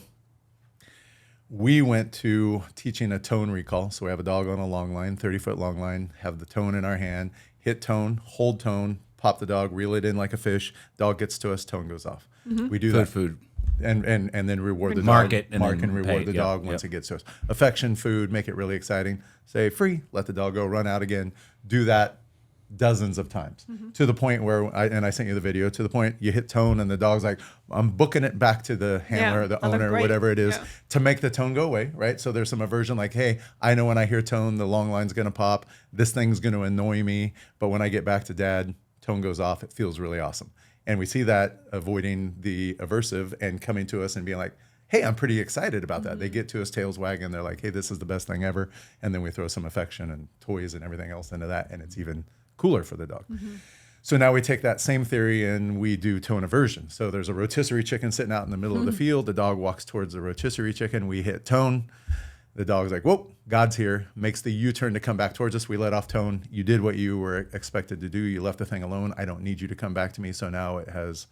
we went to teaching a tone recall. So we have a dog on a long line, 30-foot long line, have the tone in our hand, hit tone, hold tone, pop the dog, reel it in like a fish. Dog gets to us, tone goes off. We do food. And then reward the Mark dog. it and mark then and reward pay. the dog once it gets to us. Affection, food, make it really exciting. Say free, let the dog go, run out again. Do that dozens of times to the point where I sent you the video, to the point you hit tone and the dog's like, I'm booking it back to the handler, the owner, whatever it is, to make the tone go away, right? So there's some aversion, like, hey, I know when I hear tone, the long line's gonna pop, this thing's gonna annoy me, but when I get back to dad, tone goes off, it feels really awesome. And we see that avoiding the aversive and coming to us and being like, hey, I'm pretty excited about that. They get to us, tails wagging, they're like, hey, this is the best thing ever. And then we throw some affection and toys and everything else into that, and it's even cooler for the dog. So now we take that same theory and we do tone aversion. So there's a rotisserie chicken sitting out in the middle of the field. The dog walks towards the rotisserie chicken. We hit tone. The dog's like, whoa, God's here. Makes the U-turn to come back towards us. We let off tone. You did what you were expected to do. You left the thing alone. I don't need you to come back to me. So now it has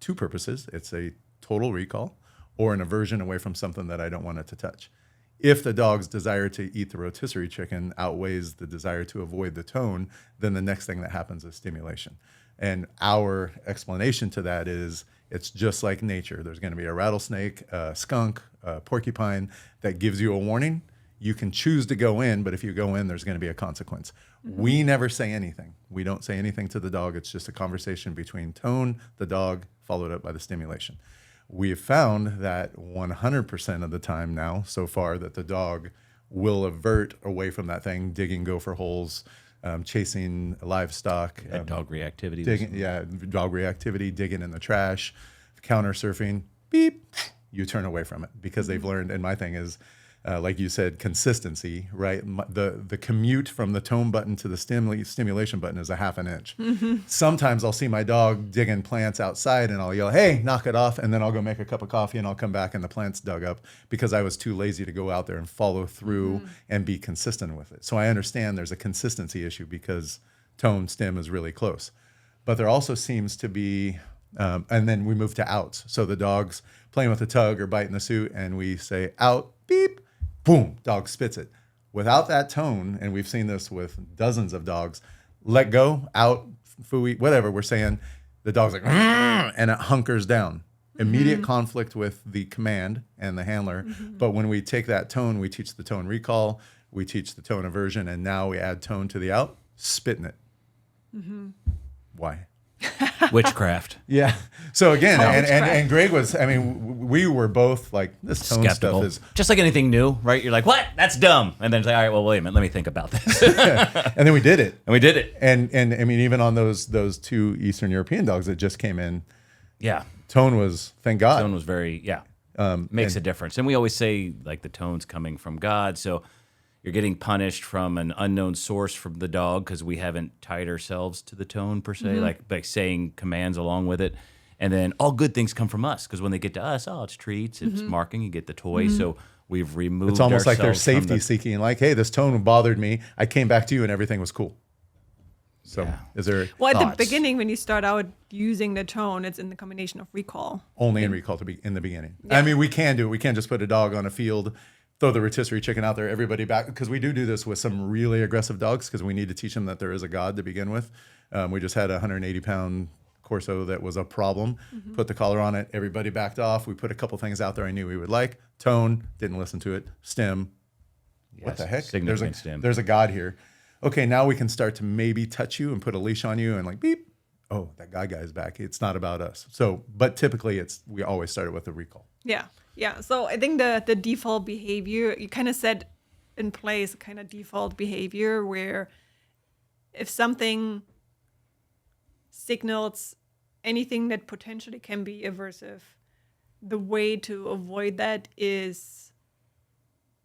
2 purposes. It's a total recall or an aversion away from something that I don't want it to touch. If the dog's desire to eat the rotisserie chicken outweighs the desire to avoid the tone, then the next thing that happens is stimulation. And our explanation to that is it's just like nature. There's going to be a rattlesnake, a skunk, a porcupine that gives you a warning. You can choose to go in, but if you go in, there's going to be a consequence. We never say anything. We don't say anything to the dog. It's just a conversation between tone, the dog, followed up by the stimulation. We've found that 100% of the time now, so far, that the dog will avert away from that thing, digging gopher holes, chasing livestock. Dog reactivity. Dog reactivity, digging in the trash, counter surfing, beep, you turn away from it because they've learned, and my thing is, like you said, consistency, right? The commute from the tone button to the stimulation button is a half an inch. Sometimes I'll see my dog digging plants outside and I'll yell, hey, knock it off. And then I'll go make a cup of coffee and I'll come back and the plant's dug up because I was too lazy to go out there and follow through and be consistent with it. So I understand there's a consistency issue because tone, stim is really close. But there also seems to be, and then we move to outs. So the dog's playing with the tug or biting the suit and we say out, beep, boom, dog spits it. Without that tone, and we've seen this with dozens of dogs, let go, out, fooey, whatever we're saying, the dog's like, and it hunkers down. Immediate conflict with the command and the handler. But when we take that tone, we teach the tone recall, we teach the tone aversion, and now we add tone to the out, spitting it. Why? Witchcraft. Yeah. So again, and witchcraft. Gregg was, I mean, we were both like, this tone Skeptical. stuff is, Just like anything new, right? You're like, what? That's dumb. And then it's like, all right, well, wait a minute. Let me think about this. and then we did it. And we did it. And I mean, even on those two Eastern European dogs that just came in, Yeah. tone was, thank God. Tone was very, makes a difference. And we always say, like, the tone's coming from God. So you're getting punished from an unknown source from the dog because we haven't tied ourselves to the tone, per se, like saying commands along with it. And then all good things come from us because when they get to us, it's treats, it's marking, you get the toy. So we've removed It's almost like they're ourselves from safety seeking, like, hey, this tone bothered me. I came back to you and everything was cool. So is there Well, at thoughts? the beginning, when you start out using the tone, it's in the combination of recall. Only in recall to be in the beginning. I mean, we can do it. We can't just put a dog on a field, throw the rotisserie chicken out there, everybody back, because we do this with some really aggressive dogs because we need to teach them that there is a God to begin with. We just had a 180-pound Corso that was a problem. Put the collar on it. Everybody backed off. We put a couple things out there I knew we would like. Tone, didn't listen to it. Stem, what the heck? Significant stem. There's a God here. Okay, now we can start to maybe touch you and put a leash on you and like beep. Oh, that guy is back. It's not about us. So, but typically we always started with a recall. Yeah. Yeah. So I think the default behavior, you kind of set in place a kind of default behavior where if something signals anything that potentially can be aversive, the way to avoid that is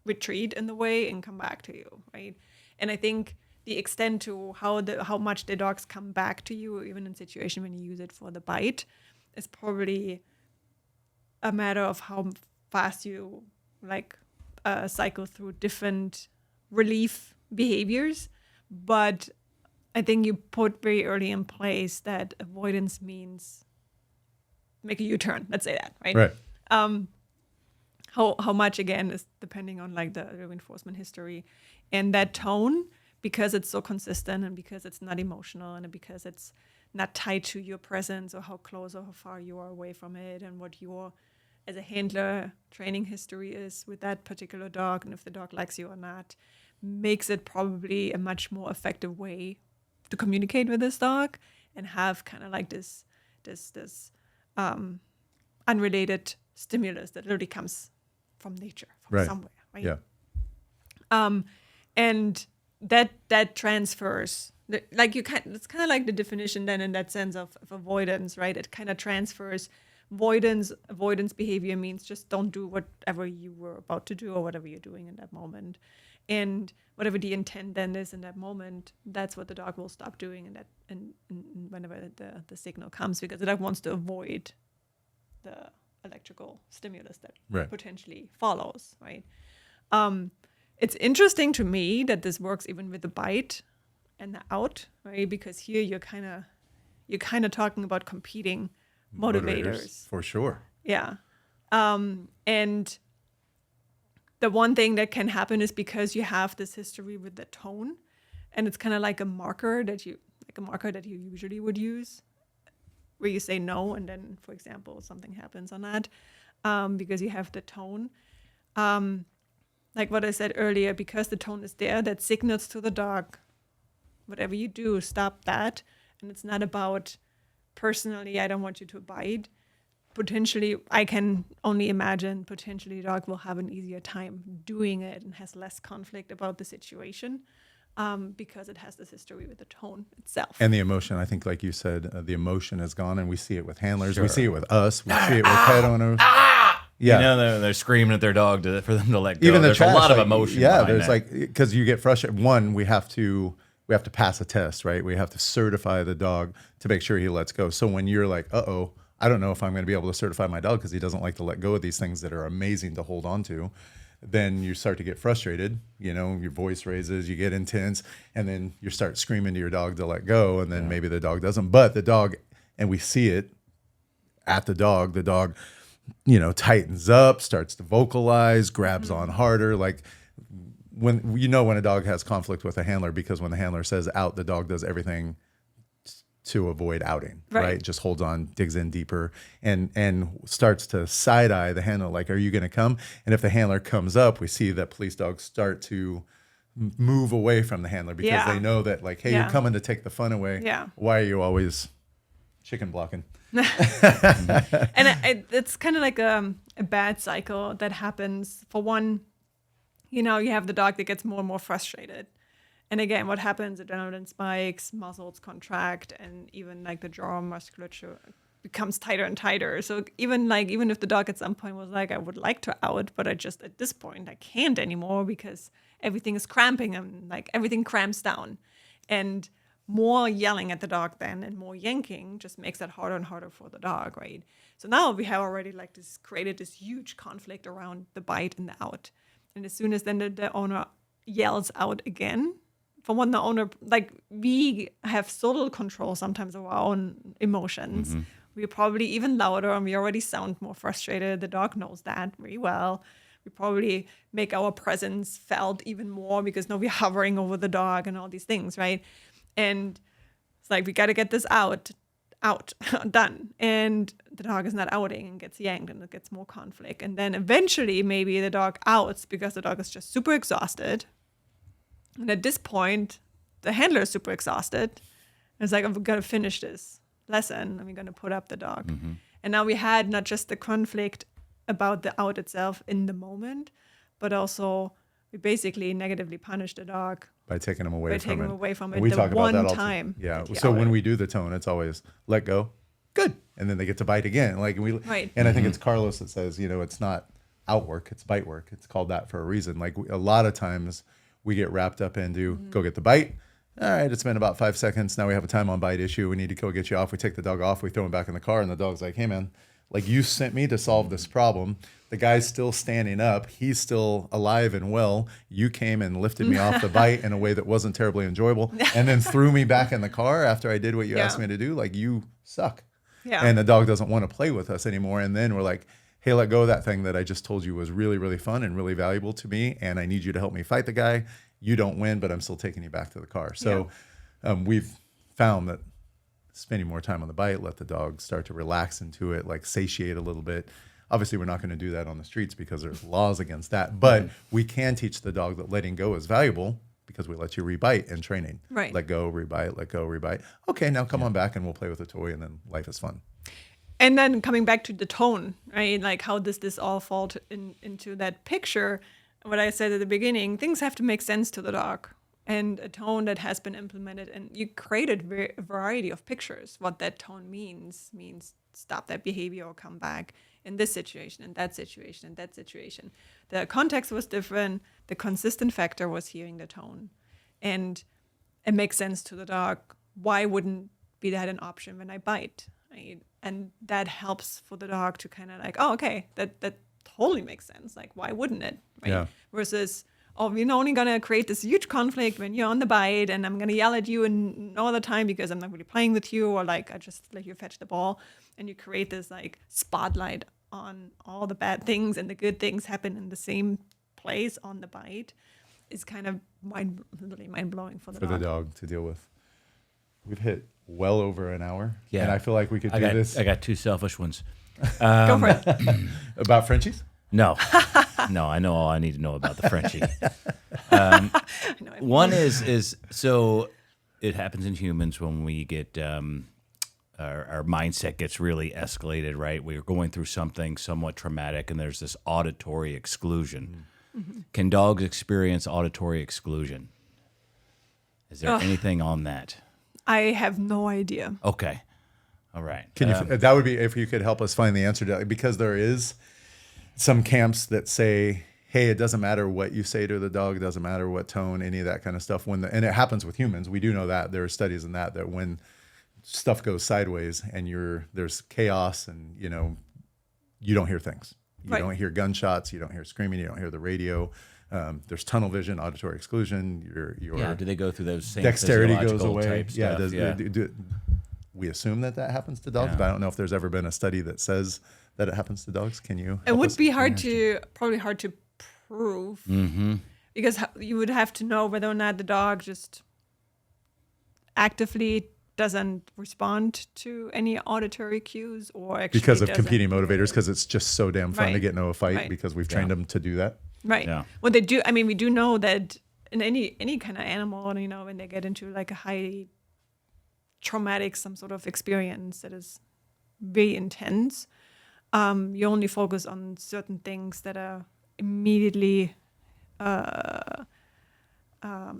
retreat in the way and come back to you, right? And I think the extent to how much the dogs come back to you, even in situation when you use it for the bite, is probably a matter of how fast you cycle through different relief behaviors. But I think you put very early in place that avoidance means make a U-turn. Let's say that, right? Right. How much again is depending on like the reinforcement history and that tone, because it's so consistent and because it's not emotional and because it's not tied to your presence or how close or how far you are away from it and what your as a handler training history is with that particular dog and if the dog likes you or not, makes it probably a much more effective way to communicate with this dog and have kind of like this unrelated stimulus that literally comes from nature, from somewhere, right? Yeah. And that transfers, like it's kind of like the definition then in that sense of avoidance, right? It kind of transfers. Avoidance behavior means just don't do whatever you were about to do or whatever you're doing in that moment. And whatever the intent then is in that moment, that's what the dog will stop doing and whenever the signal comes, because the dog wants to avoid the electrical stimulus that potentially follows, right? It's interesting to me that this works even with the bite and the out, right? Because here you're kind of talking about competing motivators. For sure. Yeah. And the one thing that can happen is because you have this history with the tone, and it's kind of like a marker that you usually would use, where you say no, and then, for example, something happens on that, because you have the tone. Like what I said earlier, because the tone is there, that signals to the dog, whatever you do, stop that. And it's not about personally, I don't want you to bite. Potentially, I can only imagine, potentially the dog will have an easier time doing it and has less conflict about the situation because it has this history with the tone itself. And the emotion, I think, like you said, the emotion is gone, and we see it with handlers. Sure. We see it with us. We see it with pet owners. Yeah, you know, they're screaming at their dog for them to let go. Even there's trash, a lot of emotion. Yeah, there's that. like, because you get frustrated. One, we have to pass a test, right? We have to certify the dog to make sure he lets go. So when you're like, I don't know if I'm going to be able to certify my dog because he doesn't like to let go of these things that are amazing to hold on to, then you start to get frustrated. You know, your voice raises, you get intense, and then you start screaming to your dog to let go, and then maybe the dog doesn't. But the dog, and we see it at the dog, tightens up, starts to vocalize, grabs on harder. Like when a dog has conflict with a handler, because when the handler says out, the dog does everything to avoid outing, right? Just holds on, digs in deeper, and starts to side eye the handler, like, are you going to come? And if the handler comes up, we see that police dogs start to move away from the handler because they know that, like, hey, you're coming to take the fun away. Yeah. Why are you always chicken blocking? And it's kind of like a bad cycle that happens. For one, you have the dog that gets more and more frustrated. And again, what happens? Adrenaline spikes, muscles contract, and even like the jaw musculature becomes tighter and tighter. So even if the dog at some point was like, I would like to out, but at this point I can't anymore because everything is cramping and like everything cramps down. And more yelling at the dog then and more yanking just makes that harder and harder for the dog, right? So now we have already created this huge conflict around the bite and the out. And as soon as then the owner yells out again, for one, the owner, we have so little control sometimes of our own emotions. Mm-hmm. We're probably even louder and we already sound more frustrated. The dog knows that very well. We probably make our presence felt even more because now we're hovering over the dog and all these things, right? And it's like, we got to get this out, done. And the dog is not outing and gets yanked and it gets more conflict. And then eventually maybe the dog outs because the dog is just super exhausted. And at this point, the handler is super exhausted. It's like, I'm going to finish this lesson and we're going to put up the dog. Mm-hmm. And now we had not just the conflict about the out itself in the moment, but also we basically negatively punished the dog by taking him away from it. And we talk about that all time. Yeah. So when we do the tone, it's always let go, good, and then they get to bite again. And I think it's Carlos that says, it's not out work, it's bite work. It's called that for a reason. Like a lot of times we get wrapped up into go get the bite. All right, it's been about 5 seconds. Now we have a time on bite issue. We need to go get you off. We take the dog off. We throw him back in the car, and the dog's like, hey, man, like, you sent me to solve this problem. The guy's still standing up. He's still alive and well. You came and lifted me off the bite in a way that wasn't terribly enjoyable and then threw me back in the car after I did what you asked me to do. Like, you suck. Yeah. And the dog doesn't want to play with us anymore. And then we're like, hey, let go of that thing that I just told you was really, really fun and really valuable to me. And I need you to help me fight the guy. You don't win, but I'm still taking you back to the car. So we've found that spending more time on the bite, let the dog start to relax into it, like satiate a little bit. Obviously, we're not going to do that on the streets because there's laws against that. But we can teach the dog that letting go is valuable because we let you rebite in training. Right. Let go, rebite, let go, rebite. Okay, now come on back and we'll play with the toy and then life is fun. And then coming back to the tone, right? Like, how does this all fall into that picture? What I said at the beginning, things have to make sense to the dog. And a tone that has been implemented, and you created a variety of pictures. What that tone means stop that behavior or come back in this situation, in that situation, in that situation. The context was different. The consistent factor was hearing the tone. And it makes sense to the dog. Why wouldn't be that an option when I bite? Right? And that helps for the dog to kind of like, oh, okay, that totally makes sense. Like, why wouldn't it? Right? Yeah. Versus, oh, we're only going to create this huge conflict when you're on the bite and I'm going to yell at you and no other time because I'm not really playing with you, or like I just let you fetch the ball. And you create this like spotlight on all the bad things and the good things happen in the same place on the bite is kind of really mind-blowing for the dog to deal with. We've hit well over an hour. Yeah. And I feel like we could do this. I got two selfish ones. Go for it. About Frenchies? No, I know all I need to know about the Frenchie. One is so it happens in humans when we get our mindset gets really escalated, right? We're going through something somewhat traumatic, and there's this auditory exclusion. Mm-hmm. Can dogs experience auditory exclusion? Is there anything on that? I have no idea. Okay. All right. Can you? That would be if you could help us find the answer to that, because there is some camps that say, hey, it doesn't matter what you say to the dog, it doesn't matter what tone, any of that kind of stuff. And it happens with humans. We do know that. There are studies in that when stuff goes sideways and there's chaos and, you don't hear things. You don't hear gunshots, you don't hear screaming, you don't hear the radio. There's tunnel vision, auditory exclusion. Do they go through those same dexterity goes away? Type stuff? We assume that happens to dogs, but I don't know if there's ever been a study that says that it happens to dogs. Can you? It would be probably hard to prove. Mm-hmm. because you would have to know whether or not the dog just actively doesn't respond to any auditory cues, or actually because of doesn't competing hear motivators, it. because it's just so damn fun to Right. get into a fight Right. because we've trained them to do that. Right. Yeah. What they do, I mean, we do know that in any kind of animal, you know, when they get into like a highly traumatic, some sort of experience that is very intense, you only focus on certain things that are immediately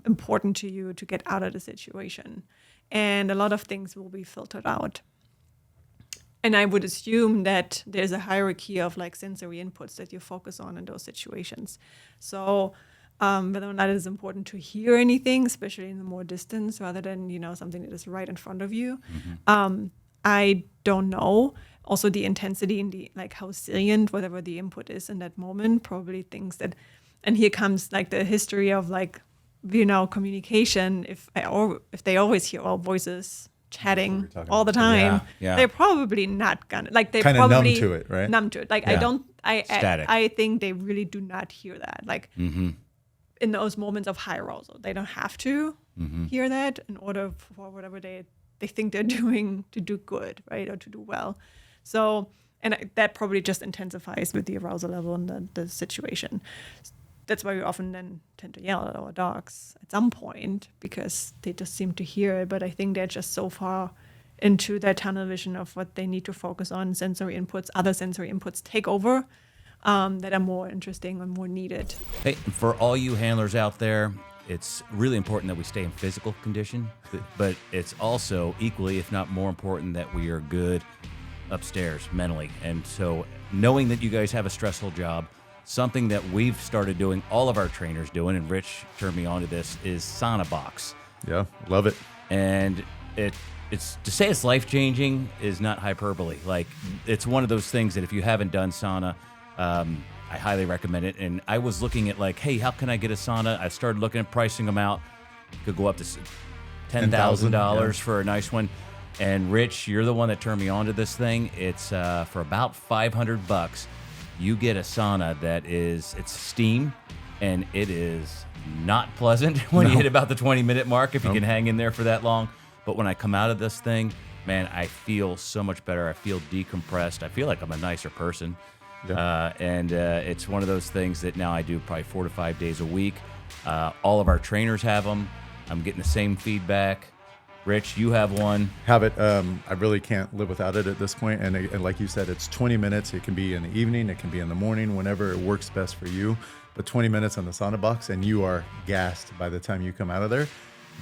important to you to get out of the situation. And a lot of things will be filtered out. And I would assume that there's a hierarchy of like sensory inputs that you focus on in those situations. So whether or not it is important to hear anything, especially in the more distance, rather than, you know, something that is right in front of you, I don't know. Also the intensity and the like how salient whatever the input is in that moment, probably things that, and here comes like the history of like, you know, communication. If they always hear our voices chatting all the time, Yeah. they're probably not gonna like they Kinda numb probably to it, right? Numb to it. Like Yeah. Static. I think they really do not hear that. Like in those moments of high arousal, they don't have to hear that in order for whatever they think they're doing to do good, right, or to do well. So, and that probably just intensifies with the arousal level and the situation. That's why we often then tend to yell at our dogs at some point, because they just seem to hear it. But I think they're just so far into their tunnel vision of what they need to focus on, sensory inputs, other sensory inputs take over, that are more interesting and more needed. Hey, for all you handlers out there, it's really important that we stay in physical condition, but it's also equally, if not more important, that we are good upstairs mentally. And so knowing that you guys have a stressful job, something that we've started doing, all of our trainers doing, and Rich turned me on to this, is sauna box. Yeah, love it. And it's to say it's life-changing is not hyperbole. Like, it's one of those things that if you haven't done sauna, I highly recommend it. And I was looking at like, hey, how can I get a sauna? I started looking at pricing them out. Could go up to $10,000 for a nice one. And Rich, you're the one that turned me on to this thing. It's for about $500. You get a sauna that it's steam, and it is not pleasant when you hit about the 20-minute mark, if you can hang in there for that long. But when I come out of this thing, man, I feel so much better. I feel decompressed. I feel like I'm a nicer person. Yeah. And it's one of those things that now I do probably 4 to 5 days a week. All of our trainers have them. I'm getting the same feedback. Rich, you have one. Have it. I really can't live without it at this point. And like you said, it's 20 minutes. It can be in the evening. It can be in the morning, whenever it works best for you. But 20 minutes on the sauna box, and you are gassed by the time you come out of there.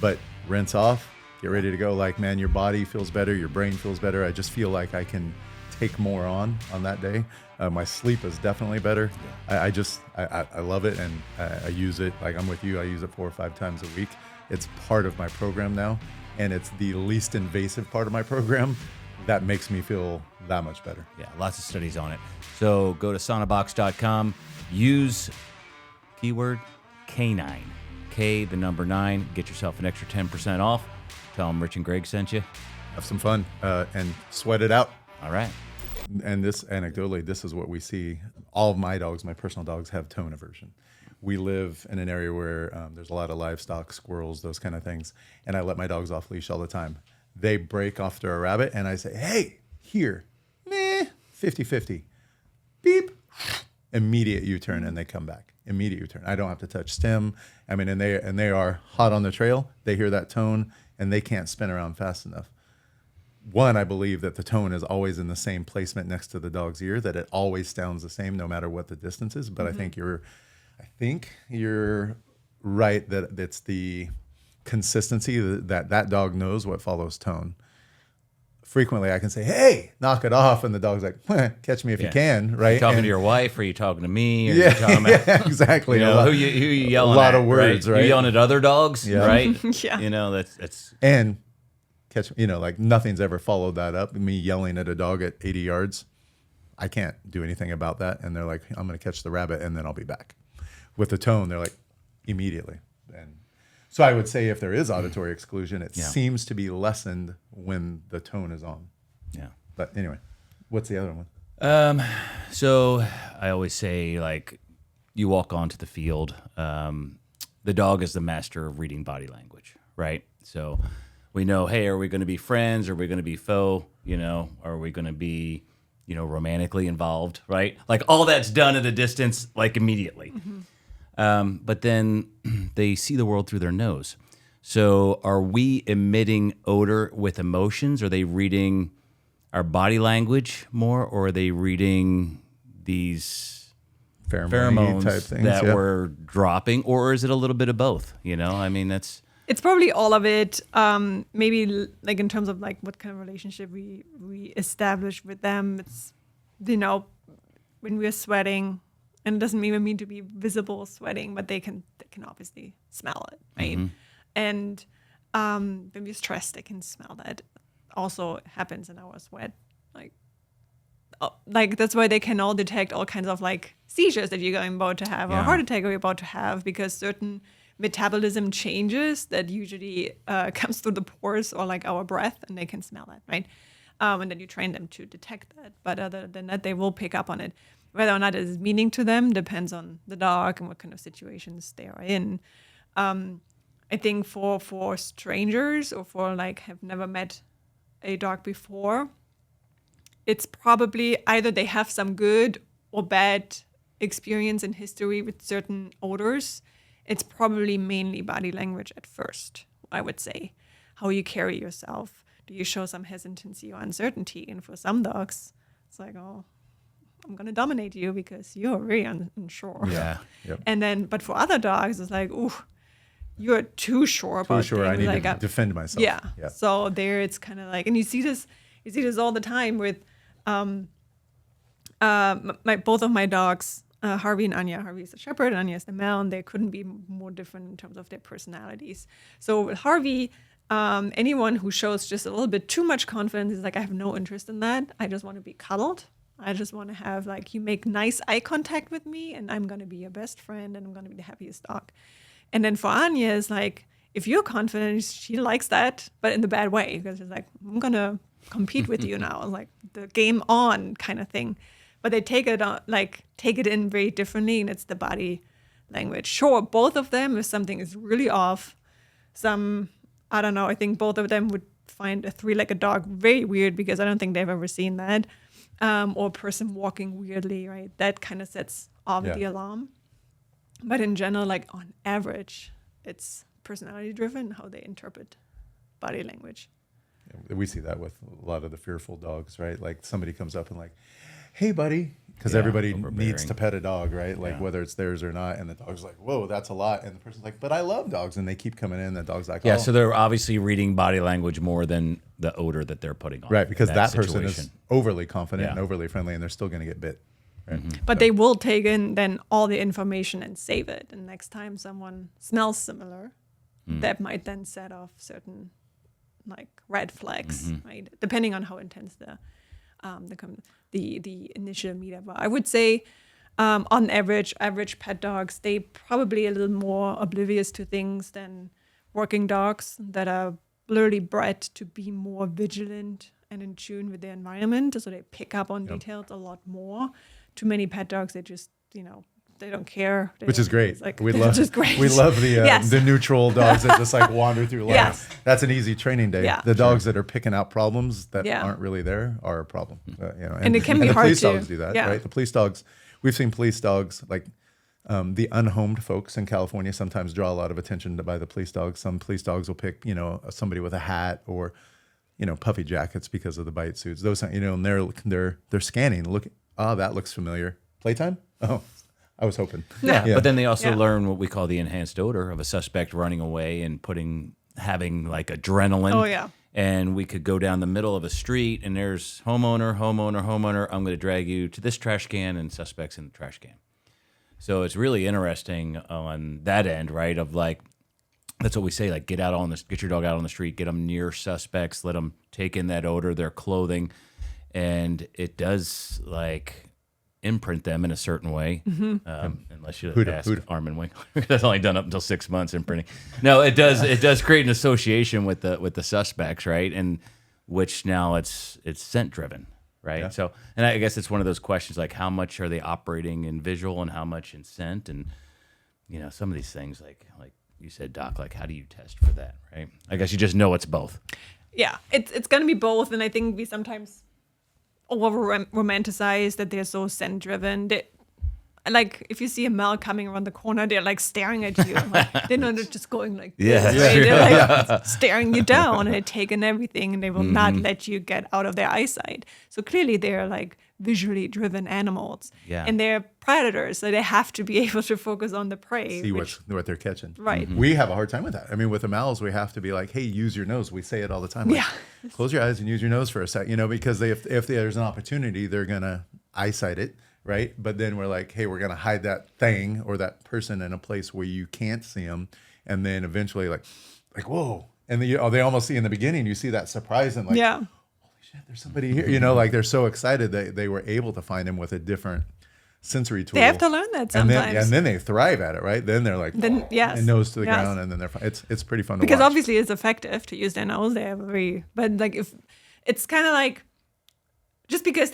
But rinse off, get ready to go. Like, man, your body feels better. Your brain feels better. I just feel like I can take more on that day. My sleep is definitely better. I love it, and I use it. Like, I'm with you. I use it 4 or 5 times a week. It's part of my program now. And it's the least invasive part of my program that makes me feel that much better. Yeah, lots of studies on it. So go to saunabox.com, use keyword canine, K, the number 9, get yourself an extra 10% off. Tell them Rich and Gregg sent you. Have some fun and sweat it out. All right. And this, anecdotally, this is what we see. All of my dogs, my personal dogs, have tone aversion. We live in an area where there's a lot of livestock, squirrels, those kind of things. And I let my dogs off leash all the time. They break after a rabbit, and I say, hey, here, 50-50. Beep. Immediate U-turn, and they come back. Immediate U-turn. I don't have to touch stem. I mean, and they are hot on the trail. They hear that tone, and they can't spin around fast enough. One, I believe that the tone is always in the same placement next to the dog's ear, that it always sounds the same no matter what the distance is. But I think you're right that it's the consistency that dog knows what follows tone. Frequently, I can say, hey, knock it off. And the dog's like, catch me if you can, right? Are you talking to your wife? Or are you talking to me? Or Yeah, are you talking about, yeah, exactly. You know, who you yelling at? A lot of words, right? You yelling at other dogs, Yeah. right? Yeah. You know, that's And catch, like nothing's ever followed that up. Me yelling at a dog at 80 yards, I can't do anything about that. And they're like, I'm going to catch the rabbit and then I'll be back. With the tone, they're like, immediately. And so I would say if there is auditory exclusion, it seems to be lessened when the tone is on. yeah. But anyway, what's the other one? So I always say, like, you walk onto the field, the dog is the master of reading body language, right? So we know, hey, are we going to be friends? Are we going to be foe? Are we going to be, romantically involved, right? Like all that's done at a distance, like immediately. But then they see the world through their nose. So are we emitting odor with emotions? Are they reading our body language more, or are they reading these pheromones type things that we're dropping, or is it a little bit of both? That's... It's probably all of it. Maybe like in terms of like what kind of relationship we establish with them. It's, when we're sweating, and it doesn't even mean to be visible sweating, but they can obviously smell it, right? Mm-hmm. And when we're stressed, they can smell that. Also happens in our sweat, like that's why they can all detect all kinds of like seizures that you're about to have or heart attack you're about to have, because certain metabolism changes that usually comes through the pores or like our breath, and they can smell that, right? And then you train them to detect that. But other than that, they will pick up on it. Whether or not it is meaning to them depends on the dog and what kind of situations they are in. I think for strangers or for like have never met a dog before, it's probably either they have some good or bad experience in history with certain odors. It's probably mainly body language at first, I would say. How you carry yourself. Do you show some hesitancy or uncertainty? And for some dogs, it's like, oh, I'm going to dominate you because you're really unsure. Yeah. Yep. And then, but for other dogs, it's like, ooh, you're too sure about Too sure. I things. need Like, to defend myself. yeah. So there, it's kind of like, and you see this all the time with both of my dogs, Harvey and Anya. Harvey is a shepherd, and Anya is the male, and they couldn't be more different in terms of their personalities. So with Harvey, anyone who shows just a little bit too much confidence is like, I have no interest in that. I just want to be cuddled. I just want to have like, you make nice eye contact with me, and I'm going to be your best friend, and I'm going to be the happiest dog. And then for Anya, it's like, if you're confident, she likes that, but in the bad way, because it's like, I'm going to compete with you now, like the game on kind of thing. But they take it in very differently, and it's the body language. Sure, both of them, if something is really off, I don't know, I think both of them would find a three-legged dog very weird, because I don't think they've ever seen that. Or a person walking weirdly, right? That kind of sets off the alarm. But in general, like on average, it's personality driven, how they interpret body language. Yeah, we see that with a lot of the fearful dogs, right? Like somebody comes up and like, hey, buddy, because everybody needs to pet a dog, right? Like whether it's theirs or not. And the dog's like, whoa, that's a lot. And the person's like, but I love dogs. And they keep coming in. The dog's like, so they're obviously reading body language more than the odor that they're putting on. Right, because that person situation is overly confident and overly friendly, and they're still going to get bit. Right? Mm-hmm. But they will take in then all the information and save it. And next time someone smells similar, that might then set off certain like red flags, right? Depending on how intense the initial meetup are. I would say on average pet dogs, they probably a little more oblivious to things than working dogs that are literally bred to be more vigilant and in tune with their environment. So they pick up on details a lot more. Too many pet dogs, they just, they don't care. Which is great. Like, We love Yes. the neutral dogs that just like wander through life. Yes. That's an easy training day. Yeah. The dogs that are picking out problems that aren't really there are a problem. And it can be the hard police to- dogs do that, yeah. right? The police dogs, we've seen police dogs like the unhomed folks in California sometimes draw a lot of attention by the police dogs. Some police dogs will pick, somebody with a hat or, puffy jackets because of the bite suits. Those, and they're scanning. Look, that looks familiar. Playtime? Oh, I was hoping. Yeah. But then they also learn what we call the enhanced odor of a suspect running away and having like adrenaline. Oh, yeah. And we could go down the middle of a street and there's homeowner. I'm going to drag you to this trash can, and suspects in the trash can. So it's really interesting on that end, right? Of like, that's what we say, like get your dog out on the street, get them near suspects, let them take in that odor, their clothing. And it does like imprint them in a certain way, unless you ask Armin Winkler. That's only done up until 6 months imprinting. No, it does create an association with the suspects, right? And which now it's scent driven, right? Yeah. So, and I guess it's one of those questions like how much are they operating in visual and how much in scent, and some of these things, like you said, Doc, like how do you test for that, right? I guess you just know it's both. Yeah, it's going to be both. And I think we sometimes over romanticize that they're so scent driven. Like if you see a male coming around the corner, they're like staring at you. Like, they're not just going like this, Yeah, right? They're like staring you down and they're taking everything and they will not let you get out of their eyesight. So clearly they're like visually driven animals. Yeah. And they're predators, so they have to be able to focus on the prey. See what they're catching. Right. We have a hard time with that. I mean, with the mouths, we have to be like, hey, use your nose. We say it all the time. Like, Yeah. Close your eyes and use your nose for a sec, because if there's an opportunity, they're going to eyesight it, right? But then we're like, hey, we're going to hide that thing or that person in a place where you can't see them. And then eventually like, whoa. And then they almost see in the beginning, you see that surprise and like, Yeah. holy shit, there's somebody here. Like they're so excited that they were able to find him with a different sensory tool. They have to learn that sometimes. And then they thrive at it, right? Then they're like, yes. and nose to the Yes. ground, and then they're fine. It's pretty fun to Because watch. obviously it's effective to use their nose. They have but like if it's kind of like just because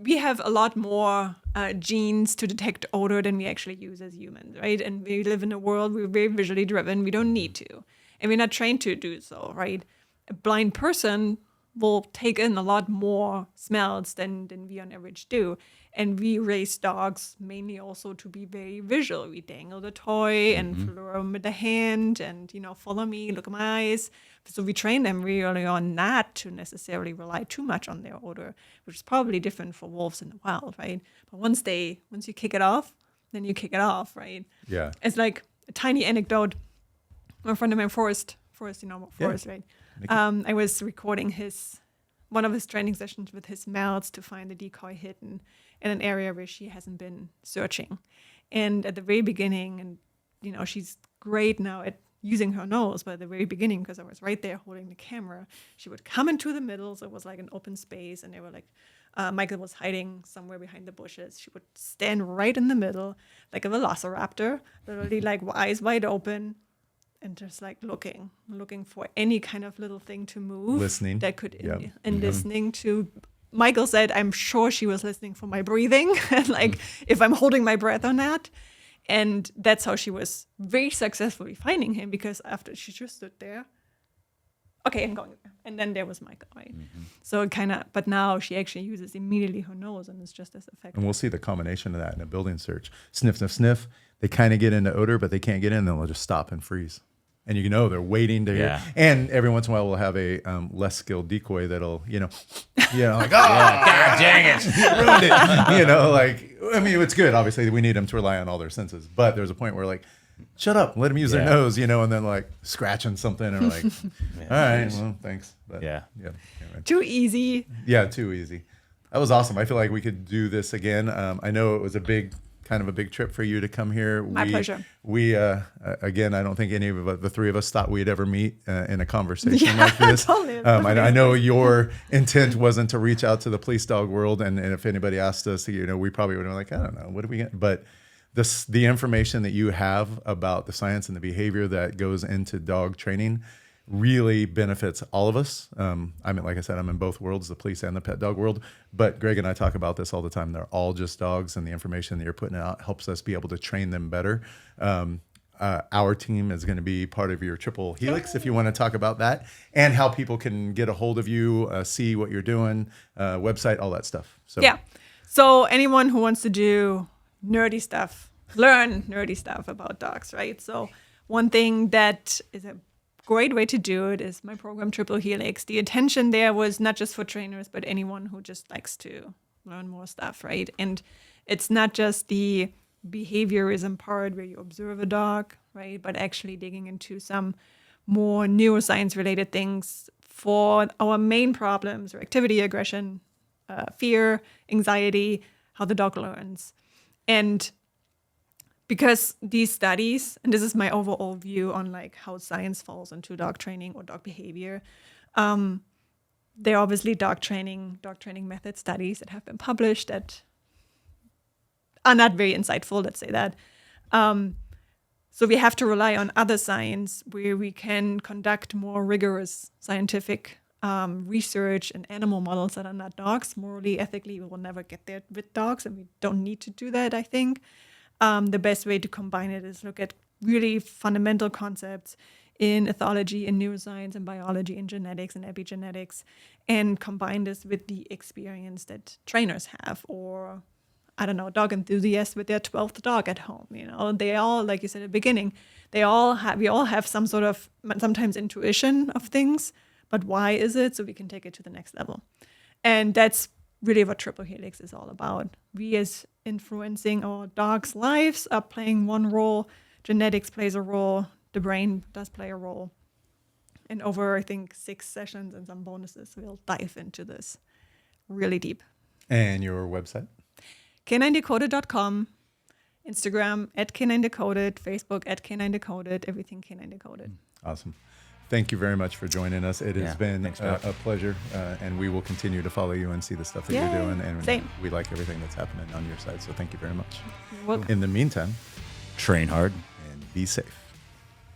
we have a lot more genes to detect odor than we actually use as humans, right? And we live in a world we're very visually driven. We don't need to, and we're not trained to do so, right? A blind person will take in a lot more smells than we on average do. And we raise dogs mainly also to be very visual. We dangle the toy and lure them with the hand and, follow me, look at my eyes. So we train them really on not to necessarily rely too much on their odor, which is probably different for wolves in the wild, right? But once you kick it off, then you kick it off, right? Yeah. It's like a tiny anecdote. A friend of mine, Forrest, right? I was recording one of his training sessions with his mouths to find the decoy hidden in an area where she hasn't been searching. And at the very beginning, and she's great now at using her nose, but at the very beginning, because I was right there holding the camera, she would come into the middle, so it was like an open space, and they were like, Michael was hiding somewhere behind the bushes. She would stand right in the middle, like a velociraptor, literally like eyes wide open, and just like looking for any kind of little thing to move. Listening. That could, Yep. and listening to, Michael said, I'm sure she was listening for my breathing, and like if I'm holding my breath or not. And that's how she was very successfully finding him, because after she just stood there, okay, I'm going there. And then there was Michael, right? So it but now she actually uses immediately her nose, and it's just as effective. And we'll see the combination of that in a building search. Sniff, sniff, sniff. They kind of get into odor, but they can't get in. Then they'll just stop and freeze. And they're waiting to hear. And every once in a while, we'll have a less skilled decoy that'll, like, God dang it, ruined it. It's good. Obviously, we need them to rely on all their senses. But there's a point where, like, shut up, let them use their nose, and then, like, scratching something, or like, all right, well, thanks. But, Yeah. Anyway. Too easy. Yeah, too easy. That was awesome. I feel like we could do this again. I know it was a big trip for you to come here. My pleasure. We again, I don't think any of the three of us thought we'd ever meet in a conversation like this. Totally. I know your intent wasn't to reach out to the police dog world, and if anybody asked us, we probably would have been like, I don't know, what do we get? But the information that you have about the science and the behavior that goes into dog training really benefits all of us. Like I said, I'm in both worlds, the police and the pet dog world. But Gregg and I talk about this all the time. They're all just dogs, and the information that you're putting out helps us be able to train them better. Our team is going to be part of your triple helix, if you want to talk about that, and how people can get a hold of you, see what you're doing, website, all that stuff. So Yeah. So anyone who wants to do nerdy stuff, learn nerdy stuff about dogs, right? So one thing that is a great way to do it is my program Triple Helix. The intention there was not just for trainers, but anyone who just likes to learn more stuff, right? And it's not just the behaviorism part where you observe a dog, right? But actually digging into some more neuroscience related things for our main problems: reactivity, aggression, fear, anxiety, how the dog learns. And because these studies, and this is my overall view on like how science falls into dog training or dog behavior, they're obviously dog training method studies that have been published that are not very insightful, let's say that. So we have to rely on other science where we can conduct more rigorous scientific research and animal models that are not dogs. Morally, ethically, we will never get there with dogs, and we don't need to do that, I think. the best way to combine it is look at really fundamental concepts in ethology, in neuroscience, and biology, in genetics and epigenetics, and combine this with the experience that trainers have, or I don't know, dog enthusiasts with their 12th dog at home. They all, like you said at the beginning, we all have some sort of sometimes intuition of things, but why is it? So we can take it to the next level. And that's really what Triple Helix is all about. We, as influencing our dogs' lives, are playing one role. Genetics plays a role. The brain does play a role. And over, I think, 6 sessions and some bonuses, we'll dive into this really deep. And your website? caninedecoded.com, Instagram @caninedecoded, Facebook @caninedecoded, everything Canine Decoded. Awesome. Thank you very much for joining us. It has been thanks, a pleasure, and we will continue to follow you and see the stuff that Yay. you're doing. And Same. we like everything that's happening on your side, so thank you very much. You're welcome. In the meantime, Train hard. and be safe.